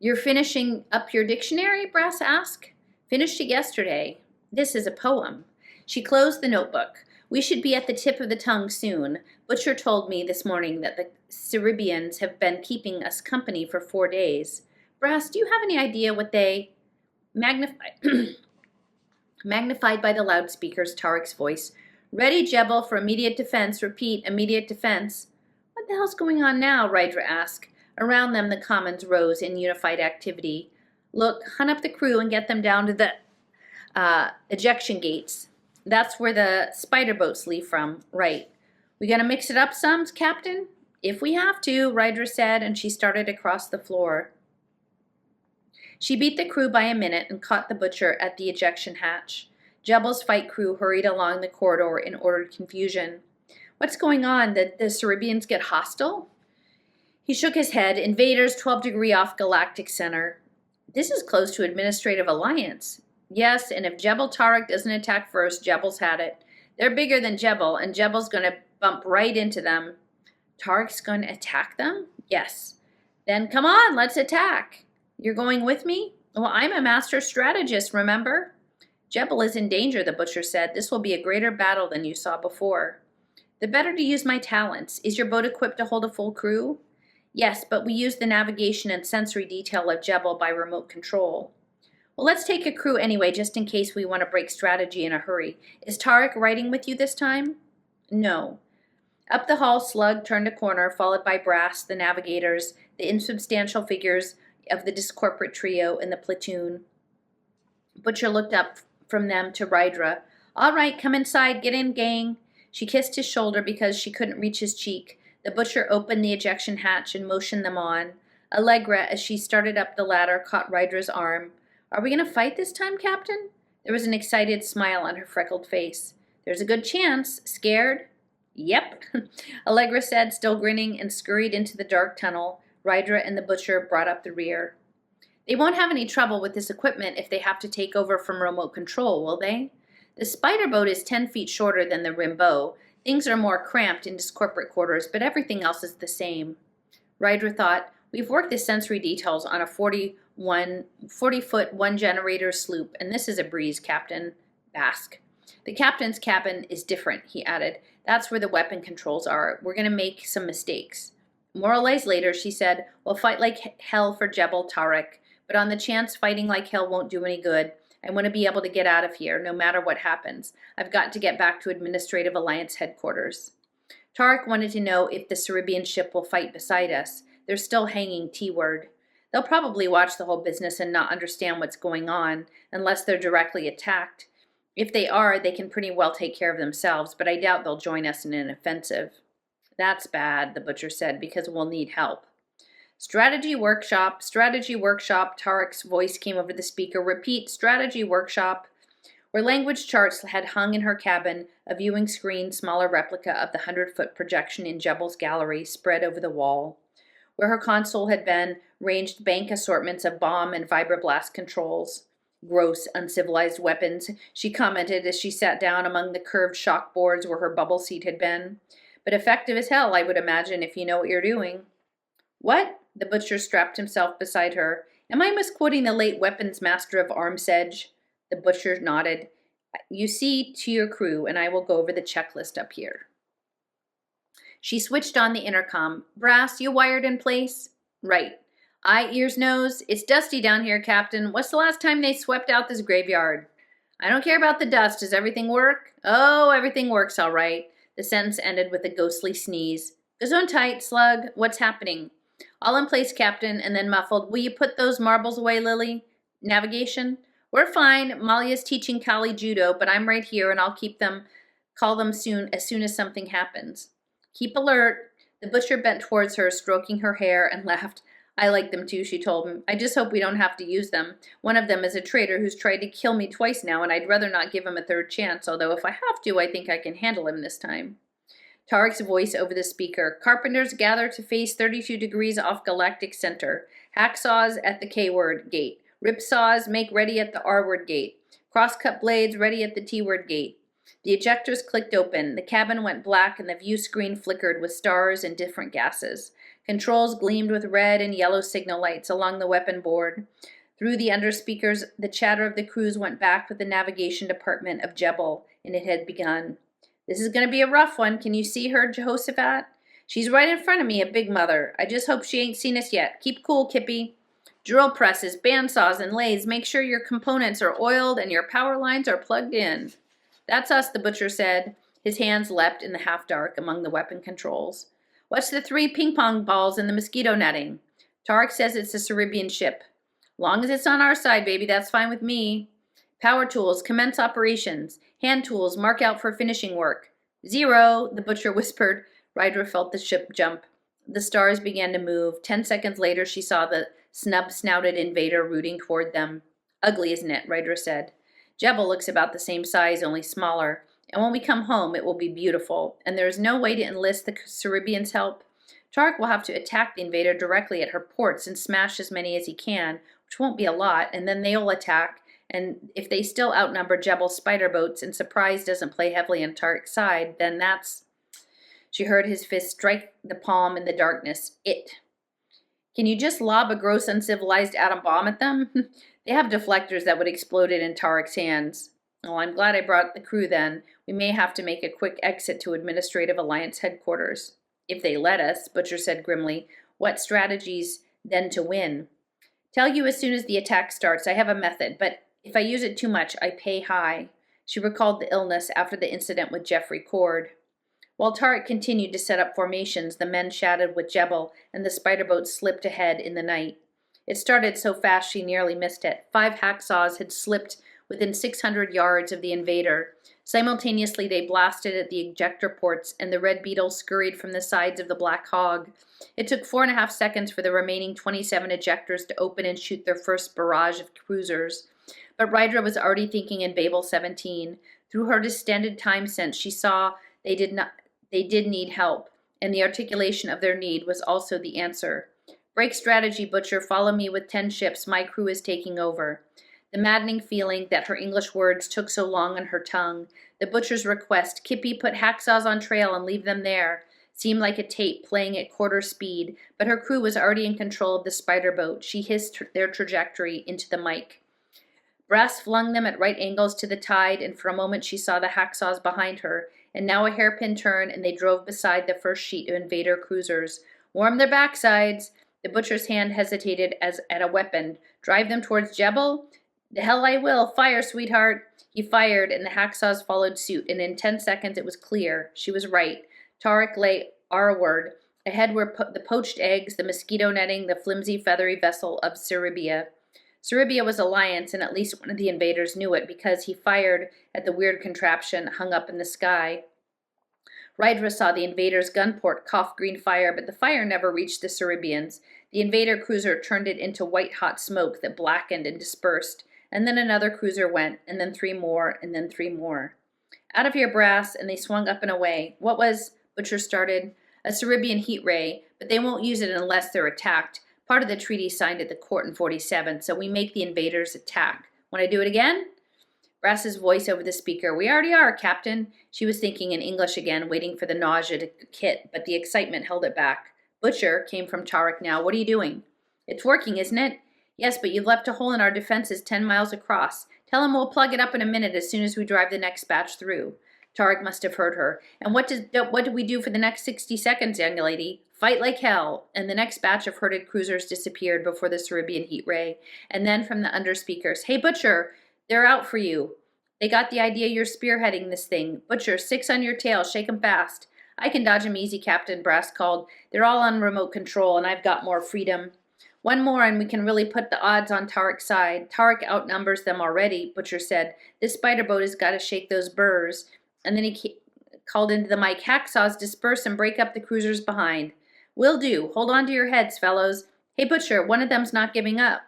You're finishing up your dictionary? Brass asked. Finished it yesterday. This is a poem. She closed the notebook. We should be at the tip of the tongue soon. Butcher told me this morning that the Cerebians have been keeping us company for 4 days. Brass, do you have any idea what they... Magnified by the loudspeakers, Tarek's voice. Ready, Jebel, for immediate defense. Repeat, immediate defense. What the hell's going on now? Rydra asked. Around them, the commons rose in unified activity. Look, hunt up the crew and get them down to the ejection gates. That's where the spider boats leave from. Right. We gonna mix it up some, Captain? If we have to, Rydra said, and she started across the floor. She beat the crew by a minute and caught the Butcher at the ejection hatch. Jebel's fight crew hurried along the corridor in ordered confusion. What's going on? Did the Cerebians get hostile? He shook his head. Invaders 12 degrees off Galactic Center. This is close to Administrative Alliance. Yes, and if Jebel Tarek doesn't attack first, Jebel's had it. They're bigger than Jebel, and Jebel's going to bump right into them. Tarek's going to attack them? Yes. Then come on, let's attack. You're going with me? Well, I'm a master strategist, remember? Jebel is in danger, the Butcher said. This will be a greater battle than you saw before. The better to use my talents. Is your boat equipped to hold a full crew? Yes, but we use the navigation and sensory detail of Jebel by remote control. Well, let's take a crew anyway, just in case we want to break strategy in a hurry. Is Tarek riding with you this time? No. Up the hall, Slug turned a corner, followed by Brass, the navigators, the insubstantial figures of the discorporate trio and the platoon. Butcher looked up from them to Rydra. All right, come inside. Get in, gang. She kissed his shoulder because she couldn't reach his cheek. The Butcher opened the ejection hatch and motioned them on. Allegra, as she started up the ladder, caught Rydra's arm. Are we going to fight this time, Captain? There was an excited smile on her freckled face. There's a good chance. Scared? Yep, Allegra said, still grinning, and scurried into the dark tunnel. Rydra and the Butcher brought up the rear. They won't have any trouble with this equipment if they have to take over from remote control, will they? The spider boat is 10 feet shorter than the Rimbaud. Things are more cramped in discorporate quarters, but everything else is the same. Rydra thought, we've worked the sensory details on a 40-foot, one-generator sloop, and this is a breeze, Captain. Bask. The captain's cabin is different, he added. That's where the weapon controls are. We're going to make some mistakes. Moralized later, she said, we'll fight like hell for Jebel Tarek, but on the chance fighting like hell won't do any good, I want to be able to get out of here, no matter what happens. I've got to get back to Administrative Alliance headquarters. Tarek wanted to know if the Cerebian ship will fight beside us. They're still hanging T-word. They'll probably watch the whole business and not understand what's going on, unless they're directly attacked. If they are, they can pretty well take care of themselves, but I doubt they'll join us in an offensive. That's bad, the Butcher said, because we'll need help. Strategy workshop, Tarek's voice came over the speaker. Repeat, strategy workshop. Where language charts had hung in her cabin, a viewing screen, smaller replica of the 100-foot projection in Jebel's gallery, spread over the wall. Where her console had been, ranged bank assortments of bomb and vibroblast controls. Gross, uncivilized weapons, she commented as she sat down among the curved shock boards where her bubble seat had been. But effective as hell, I would imagine, if you know what you're doing. What? The Butcher strapped himself beside her. Am I misquoting the late weapons master of Armsedge? The Butcher nodded. You see to your crew, and I will go over the checklist up here. She switched on the intercom. Brass, you wired in place? Right. Eye, ears, nose. It's dusty down here, Captain. What's the last time they swept out this graveyard? I don't care about the dust. Does everything work? Oh, everything works all right. The sentence ended with a ghostly sneeze. Gesundheit, Slug. What's happening? All in place, Captain, and then muffled. Will you put those marbles away, Lily? Navigation? We're fine. Molly is teaching Callie judo, but I'm right here and I'll call them as soon as something happens. Keep alert. The butcher bent towards her, stroking her hair, and laughed. I like them too, she told him. I just hope we don't have to use them. One of them is a traitor who's tried to kill me twice now, and I'd rather not give him a third chance, although if I have to, I think I can handle him this time. Tarek's voice over the speaker. Carpenters gather to face 32 degrees off galactic center. Hacksaws at the K-word gate. Ripsaws make ready at the R-word gate. Crosscut blades ready at the T-word gate. The ejectors clicked open. The cabin went black and the view screen flickered with stars and different gases. Controls gleamed with red and yellow signal lights along the weapon board. Through the underspeakers, the chatter of the crews went back with the navigation department of Jebel, and it had begun. This is going to be a rough one. Can you see her, Jehoshaphat? She's right in front of me, a big mother. I just hope she ain't seen us yet. Keep cool, Kippy. Drill presses, bandsaws, and lathes. Make sure your components are oiled and your power lines are plugged in. That's us, the butcher said. His hands leapt in the half-dark among the weapon controls. What's the 3 ping-pong balls in the mosquito netting? Tarek says it's a Cerebian ship. Long as it's on our side, baby, that's fine with me. Power tools, commence operations. Hand tools, mark out for finishing work. 0, the butcher whispered. Rydra felt the ship jump. The stars began to move. 10 seconds later, she saw the snub-snouted invader rooting toward them. Ugly, isn't it? Rydra said. Jebel looks about the same size, only smaller. And when we come home, it will be beautiful. And there is no way to enlist the Cerebians' help. Tarek will have to attack the invader directly at her ports and smash as many as he can, which won't be a lot, and then they'll attack. And if they still outnumber Jebel's spider boats and surprise doesn't play heavily on Tarek's side, then that's... She heard his fist strike the palm in the darkness. Can you just lob a gross uncivilized atom bomb at them? They have deflectors that would explode it in Tarek's hands. Oh, I'm glad I brought the crew then. We may have to make a quick exit to Administrative Alliance headquarters. If they let us, Butcher said grimly. What strategies then to win? Tell you as soon as the attack starts. I have a method, but if I use it too much, I pay high. She recalled the illness after the incident with Jeffrey Cord. While Tarek continued to set up formations, the men chatted with Jebel, and the spider boat slipped ahead in the night. It started so fast she nearly missed it. 5 hacksaws had slipped within 600 yards of the invader. Simultaneously, they blasted at the ejector ports, and the red beetle scurried from the sides of the Black Hog. It took 4.5 seconds for the remaining 27 ejectors to open and shoot their first barrage of cruisers. But Rydra was already thinking in Babel 17. Through her distended time sense, she saw they did need help, and the articulation of their need was also the answer. Break strategy, Butcher. Follow me with 10 ships. My crew is taking over. The maddening feeling that her English words took so long on her tongue, the butcher's request, Kippy, put hacksaws on trail and leave them there, seemed like a tape playing at quarter speed, but her crew was already in control of the spider boat. She hissed their trajectory into the mic. Brass flung them at right angles to the tide, and for a moment she saw the hacksaws behind her, and now a hairpin turn, and they drove beside the first sheet of invader cruisers. Warm their backsides. The butcher's hand hesitated as at a weapon. Drive them towards Jebel? The hell I will. Fire, sweetheart. He fired, and the hacksaws followed suit, and in 10 seconds it was clear. She was right. Tarek lay R-ward. Ahead were the poached eggs, the mosquito netting, the flimsy, feathery vessel of Ceribia. Ceribia was Alliance, and at least one of the invaders knew it because he fired at the weird contraption hung up in the sky. Rydra saw the invader's gunport cough green fire, but the fire never reached the Cerebians. The invader cruiser turned it into white-hot smoke that blackened and dispersed, and then another cruiser went, and then 3 more, and then 3 more. Out of here, Brass, and they swung up and away. What was, Butcher started, a Cerebian heat ray, but they won't use it unless they're attacked. Part of the treaty signed at the court in 47, so we make the invaders attack. Want to do it again? Brass's voice over the speaker. We already are, Captain. She was thinking in English again, waiting for the nausea to hit, but the excitement held it back. Butcher came from Tarek now. What are you doing? It's working, isn't it? Yes, but you've left a hole in our defenses 10 miles across. Tell him we'll plug it up in a minute as soon as we drive the next batch through. Tarek must have heard her. And what do we do for the next 60 seconds, young lady? Fight like hell. And the next batch of herded cruisers disappeared before the Cerebian heat ray. And then from the underspeakers, hey, Butcher, they're out for you. They got the idea you're spearheading this thing. Butcher, 6 on your tail, shake 'em fast. I can dodge 'em easy, Captain, Brass called. They're all on remote control, and I've got more freedom. One more, and we can really put the odds on Tarek's side. Tarek outnumbers them already, Butcher said. This spider boat has got to shake those burrs. And then he called into the mic, hacksaws, disperse and break up the cruisers behind. Will do. Hold on to your heads, fellows. Hey, Butcher, one of them's not giving up.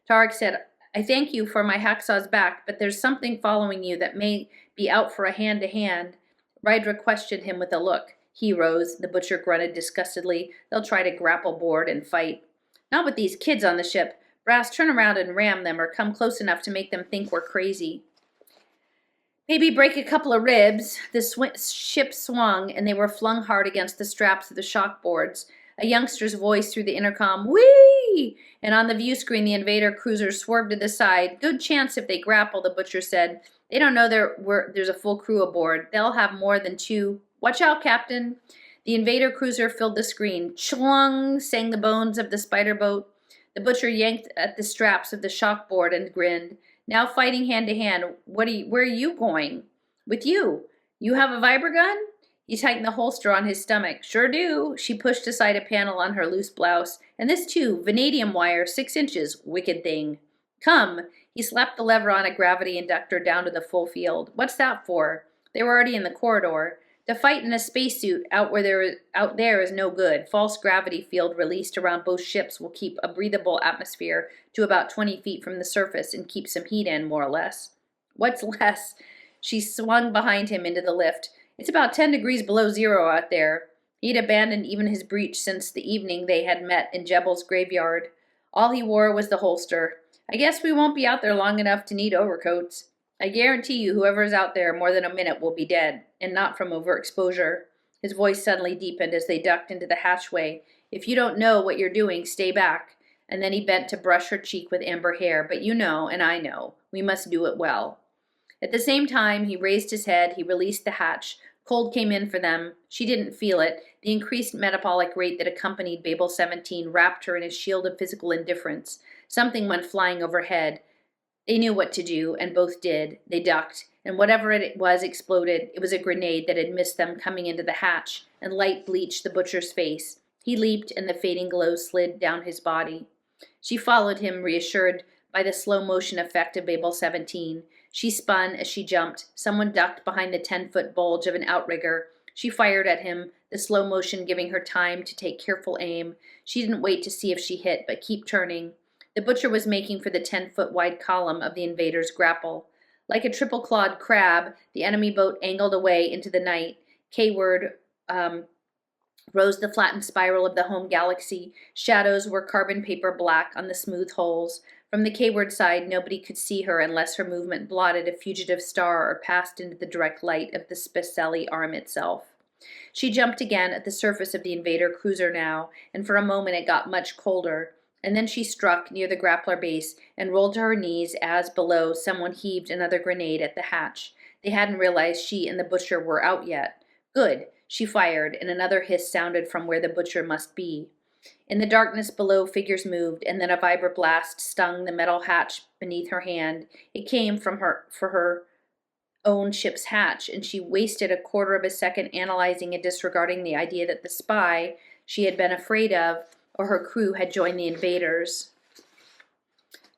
Tarek said, I thank you for my hacksaw's back, but there's something following you that may be out for a hand-to-hand. Rydra questioned him with a look. Heroes, the Butcher grunted disgustedly. They'll try to grapple board and fight. Not with these kids on the ship. Brass, turn around and ram them or come close enough to make them think we're crazy. Maybe break a couple of ribs. The ship swung, and they were flung hard against the straps of the shock boards. A youngster's voice through the intercom, whee! And on the view screen, the invader cruiser swerved to the side. Good chance if they grapple, the Butcher said. They don't know there's a full crew aboard. They'll have more than two. Watch out, Captain. The invader cruiser filled the screen. Chlong, sang the bones of the spider boat. The Butcher yanked at the straps of the shock board and grinned. Now fighting hand to hand. Where are you going? With you. You have a vibrogun? He tightened the holster on his stomach. Sure do. She pushed aside a panel on her loose blouse. And this too, vanadium wire, 6 inches. Wicked thing. Come. He slapped the lever on a gravity inductor down to the full field. What's that for? They were already in the corridor. To fight in a spacesuit out there is no good. False gravity field released around both ships will keep a breathable atmosphere to about 20 feet from the surface and keep some heat in, more or less. What's less? She swung behind him into the lift. It's about 10 degrees below zero out there. He'd abandoned even his breech since the evening they had met in Jebel's graveyard. All he wore was the holster. I guess we won't be out there long enough to need overcoats. I guarantee you whoever is out there more than a minute will be dead, and not from overexposure. His voice suddenly deepened as they ducked into the hatchway. If you don't know what you're doing, stay back. And then he bent to brush her cheek with amber hair. But you know, and I know, we must do it well. At the same time, he raised his head, he released the hatch. Cold came in for them. She didn't feel it. The increased metabolic rate that accompanied Babel 17 wrapped her in a shield of physical indifference. Something went flying overhead. They knew what to do, and both did. They ducked, and whatever it was exploded. It was a grenade that had missed them coming into the hatch, and light bleached the Butcher's face. He leaped, and the fading glow slid down his body. She followed him, reassured by the slow-motion effect of Babel 17. She spun as she jumped. Someone ducked behind the 10-foot bulge of an outrigger. She fired at him, the slow motion giving her time to take careful aim. She didn't wait to see if she hit, but keep turning. The Butcher was making for the 10-foot wide column of the invader's grapple. Like a triple-clawed crab, the enemy boat angled away into the night. K-word rose the flattened spiral of the home galaxy. Shadows were carbon paper black on the smooth holes. From the K-word side, nobody could see her unless her movement blotted a fugitive star or passed into the direct light of the Spacelli arm itself. She jumped again at the surface of the invader cruiser now, and for a moment it got much colder. And then she struck near the grappler base and rolled to her knees as, below, someone heaved another grenade at the hatch. They hadn't realized she and the Butcher were out yet. Good. She fired, and another hiss sounded from where the Butcher must be. In the darkness below, figures moved, and then a vibroblast stung the metal hatch beneath her hand. It came from her own ship's hatch, and she wasted a quarter of a second analyzing and disregarding the idea that the spy she had been afraid of or her crew had joined the invaders.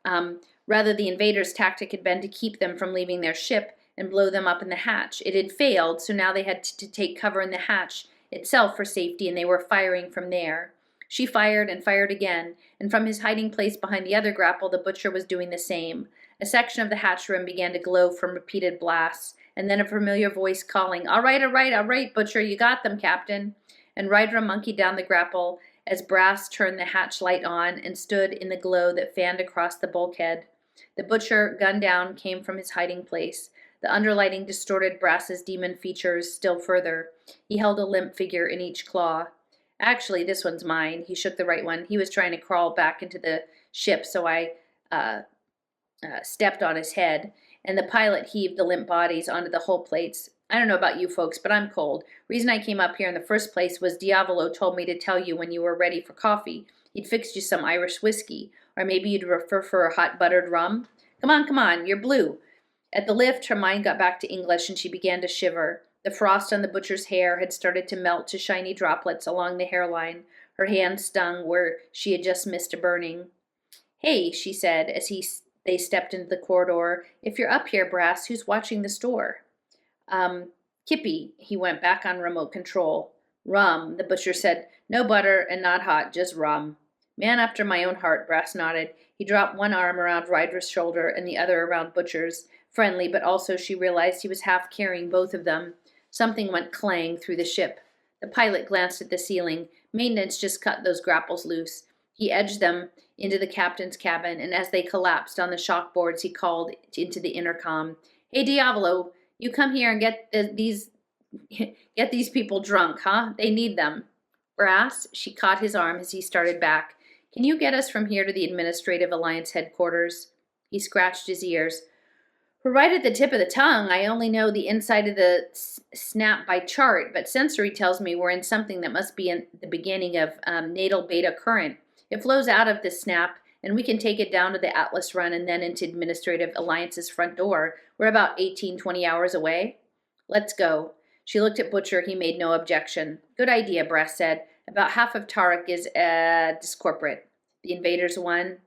Rather, the invaders' tactic had been to keep them from leaving their ship and blow them up in the hatch. It had failed, so now they had to take cover in the hatch itself for safety, and they were firing from there. She fired and fired again, and from his hiding place behind the other grapple, the Butcher was doing the same. A section of the hatch rim began to glow from repeated blasts, and then a familiar voice calling, all right, Butcher, you got them, Captain." And Rydra monkeyed down the grapple as Brass turned the hatch light on and stood in the glow that fanned across the bulkhead. The Butcher, gun down, came from his hiding place. The underlighting distorted Brass's demon features still further. He held a limp figure in each claw. "Actually, this one's mine." He shook the right one. "He was trying to crawl back into the ship, so I stepped on his head." And the pilot heaved the limp bodies onto the hull plates. "I don't know about you folks, but I'm cold. Reason I came up here in the first place was Diavolo told me to tell you when you were ready for coffee. He'd fixed you some Irish whiskey. Or maybe you'd prefer a hot buttered rum? Come on, you're blue." At the lift, her mind got back to English, and she began to shiver. The frost on the butcher's hair had started to melt to shiny droplets along the hairline. Her hand stung where she had just missed a burning. "Hey," she said as they stepped into the corridor. "If you're up here, Brass, who's watching the store?" Um, Kippy, he went back on remote control. "Rum," the butcher said. "No butter and not hot, just rum." "Man after my own heart," Brass nodded. He dropped one arm around Ryder's shoulder and the other around Butcher's. Friendly, but also she realized he was half carrying both of them. Something went clang through the ship. The pilot glanced at the ceiling. Maintenance just cut those grapples loose. He edged them into the captain's cabin, and as they collapsed on the shock boards, he called into the intercom. "Hey, Diavolo, you come here and get these people drunk, huh? They need them." "Brass," she caught his arm as he started back. "Can you get us from here to the Administrative Alliance headquarters?" He scratched his ears. "We're right at the tip of the tongue. I only know the inside of the snap by chart, but sensory tells me we're in something that must be in the beginning of natal beta current. It flows out of the snap, and we can take it down to the Atlas run and then into Administrative Alliance's front door. We're about 18-20 hours away." "Let's go." She looked at Butcher. He made no objection. "Good idea," Brass said. "About half of Tarek is discorporate." "The invaders won?"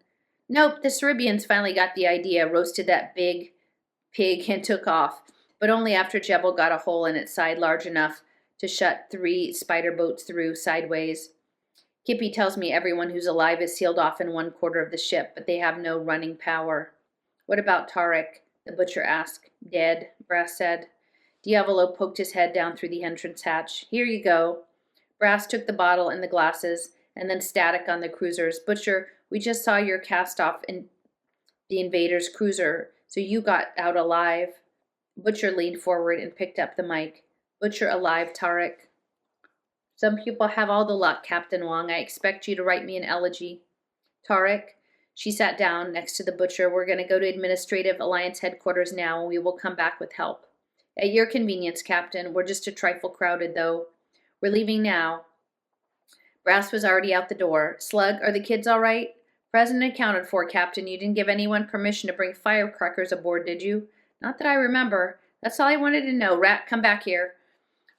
"Nope, the Cerebians finally got the idea, roasted that big pig, and took off, but only after Jebel got a hole in its side large enough to shut 3 spider boats through sideways. Kippy tells me everyone who's alive is sealed off in one quarter of the ship, but they have no running power." "What about Tarek?" the butcher asked. "Dead," Brass said. Diavolo poked his head down through the entrance hatch. "Here you go." Brass took the bottle and the glasses, and then static on the cruisers. "Butcher, we just saw your cast-off in the invader's cruiser, so you got out alive." Butcher leaned forward and picked up the mic. "Butcher alive, Tarek." "Some people have all the luck, Captain Wong. I expect you to write me an elegy." "Tarek," she sat down next to the butcher. "We're going to go to Administrative Alliance headquarters now, and we will come back with help." "At your convenience, Captain. We're just a trifle crowded, though." "We're leaving now." Brass was already out the door. "Slug, are the kids all right?" "Present and accounted for, Captain. You didn't give anyone permission to bring firecrackers aboard, did you?" "Not that I remember." "That's all I wanted to know. Rat, come back here."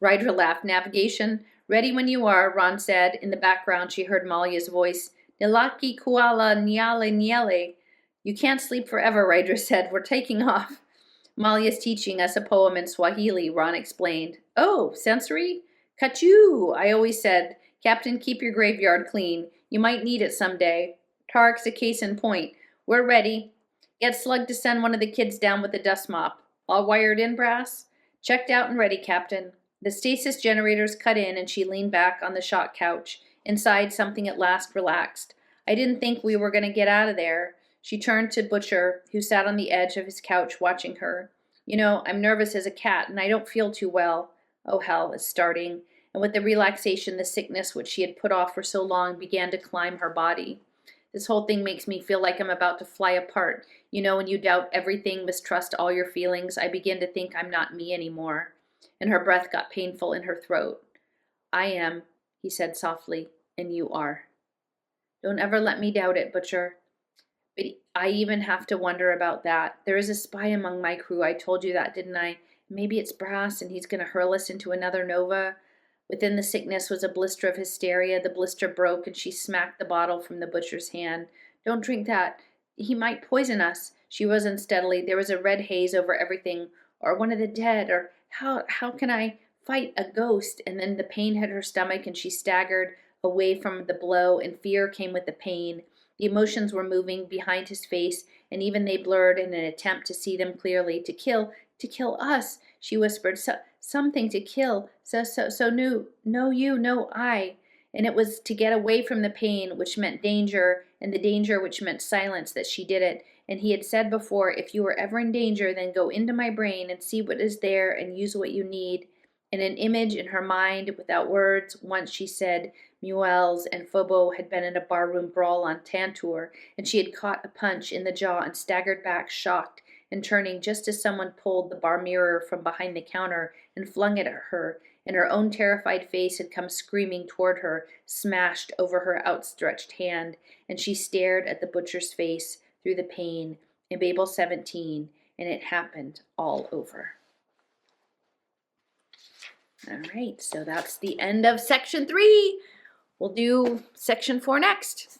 Ryder laughed. "Navigation, ready when you are," Ron said. In the background, she heard Malia's voice. "Nilaki kuala niale niale." "You can't sleep forever," Ryder said. "We're taking off." "Malia's teaching us a poem in Swahili," Ron explained. "Oh, sensory?" "Kachoo! I always said, Captain, keep your graveyard clean. You might need it someday." "Tarek's a case in point. We're ready. Get Slug to send one of the kids down with the dust mop." "All wired in, Brass?" "Checked out and ready, Captain." The stasis generators cut in, and she leaned back on the shock couch. Inside, something at last relaxed. "I didn't think we were going to get out of there." She turned to Butcher, who sat on the edge of his couch watching her. "You know, I'm nervous as a cat, and I don't feel too well." Oh, hell, it's starting. And with the relaxation, the sickness which she had put off for so long began to climb her body. "This whole thing makes me feel like I'm about to fly apart. You know, when you doubt everything, mistrust all your feelings, I begin to think I'm not me anymore." And her breath got painful in her throat. "I am," he said softly, "and you are. Don't ever let me doubt it, Butcher." "But I even have to wonder about that. There is a spy among my crew. I told you that, didn't I? Maybe it's Brass, and he's going to hurl us into another nova." Within the sickness was a blister of hysteria. The blister broke, and she smacked the bottle from the butcher's hand. "Don't drink that. He might poison us." She rose unsteadily. "There was a red haze over everything. Or one of the dead. Or how can I fight a ghost?" And then the pain hit her stomach, and she staggered away from the blow, and fear came with the pain. The emotions were moving behind his face, and even they blurred in an attempt to see them clearly. To kill us," she whispered. Something to kill. So no you, no I." And it was to get away from the pain, which meant danger, and the danger which meant silence, that she did it. And he had said before, "If you are ever in danger, then go into my brain and see what is there and use what you need." In an image in her mind, without words, once she said Muels and Phobo had been in a barroom brawl on Tantor, and she had caught a punch in the jaw and staggered back, shocked, and turning just as someone pulled the bar mirror from behind the counter and flung it at her, and her own terrified face had come screaming toward her, smashed over her outstretched hand, and she stared at the butcher's face through the pane in Babel 17, and it happened all over. All right, so that's the end of section 3. We'll do section 4 next.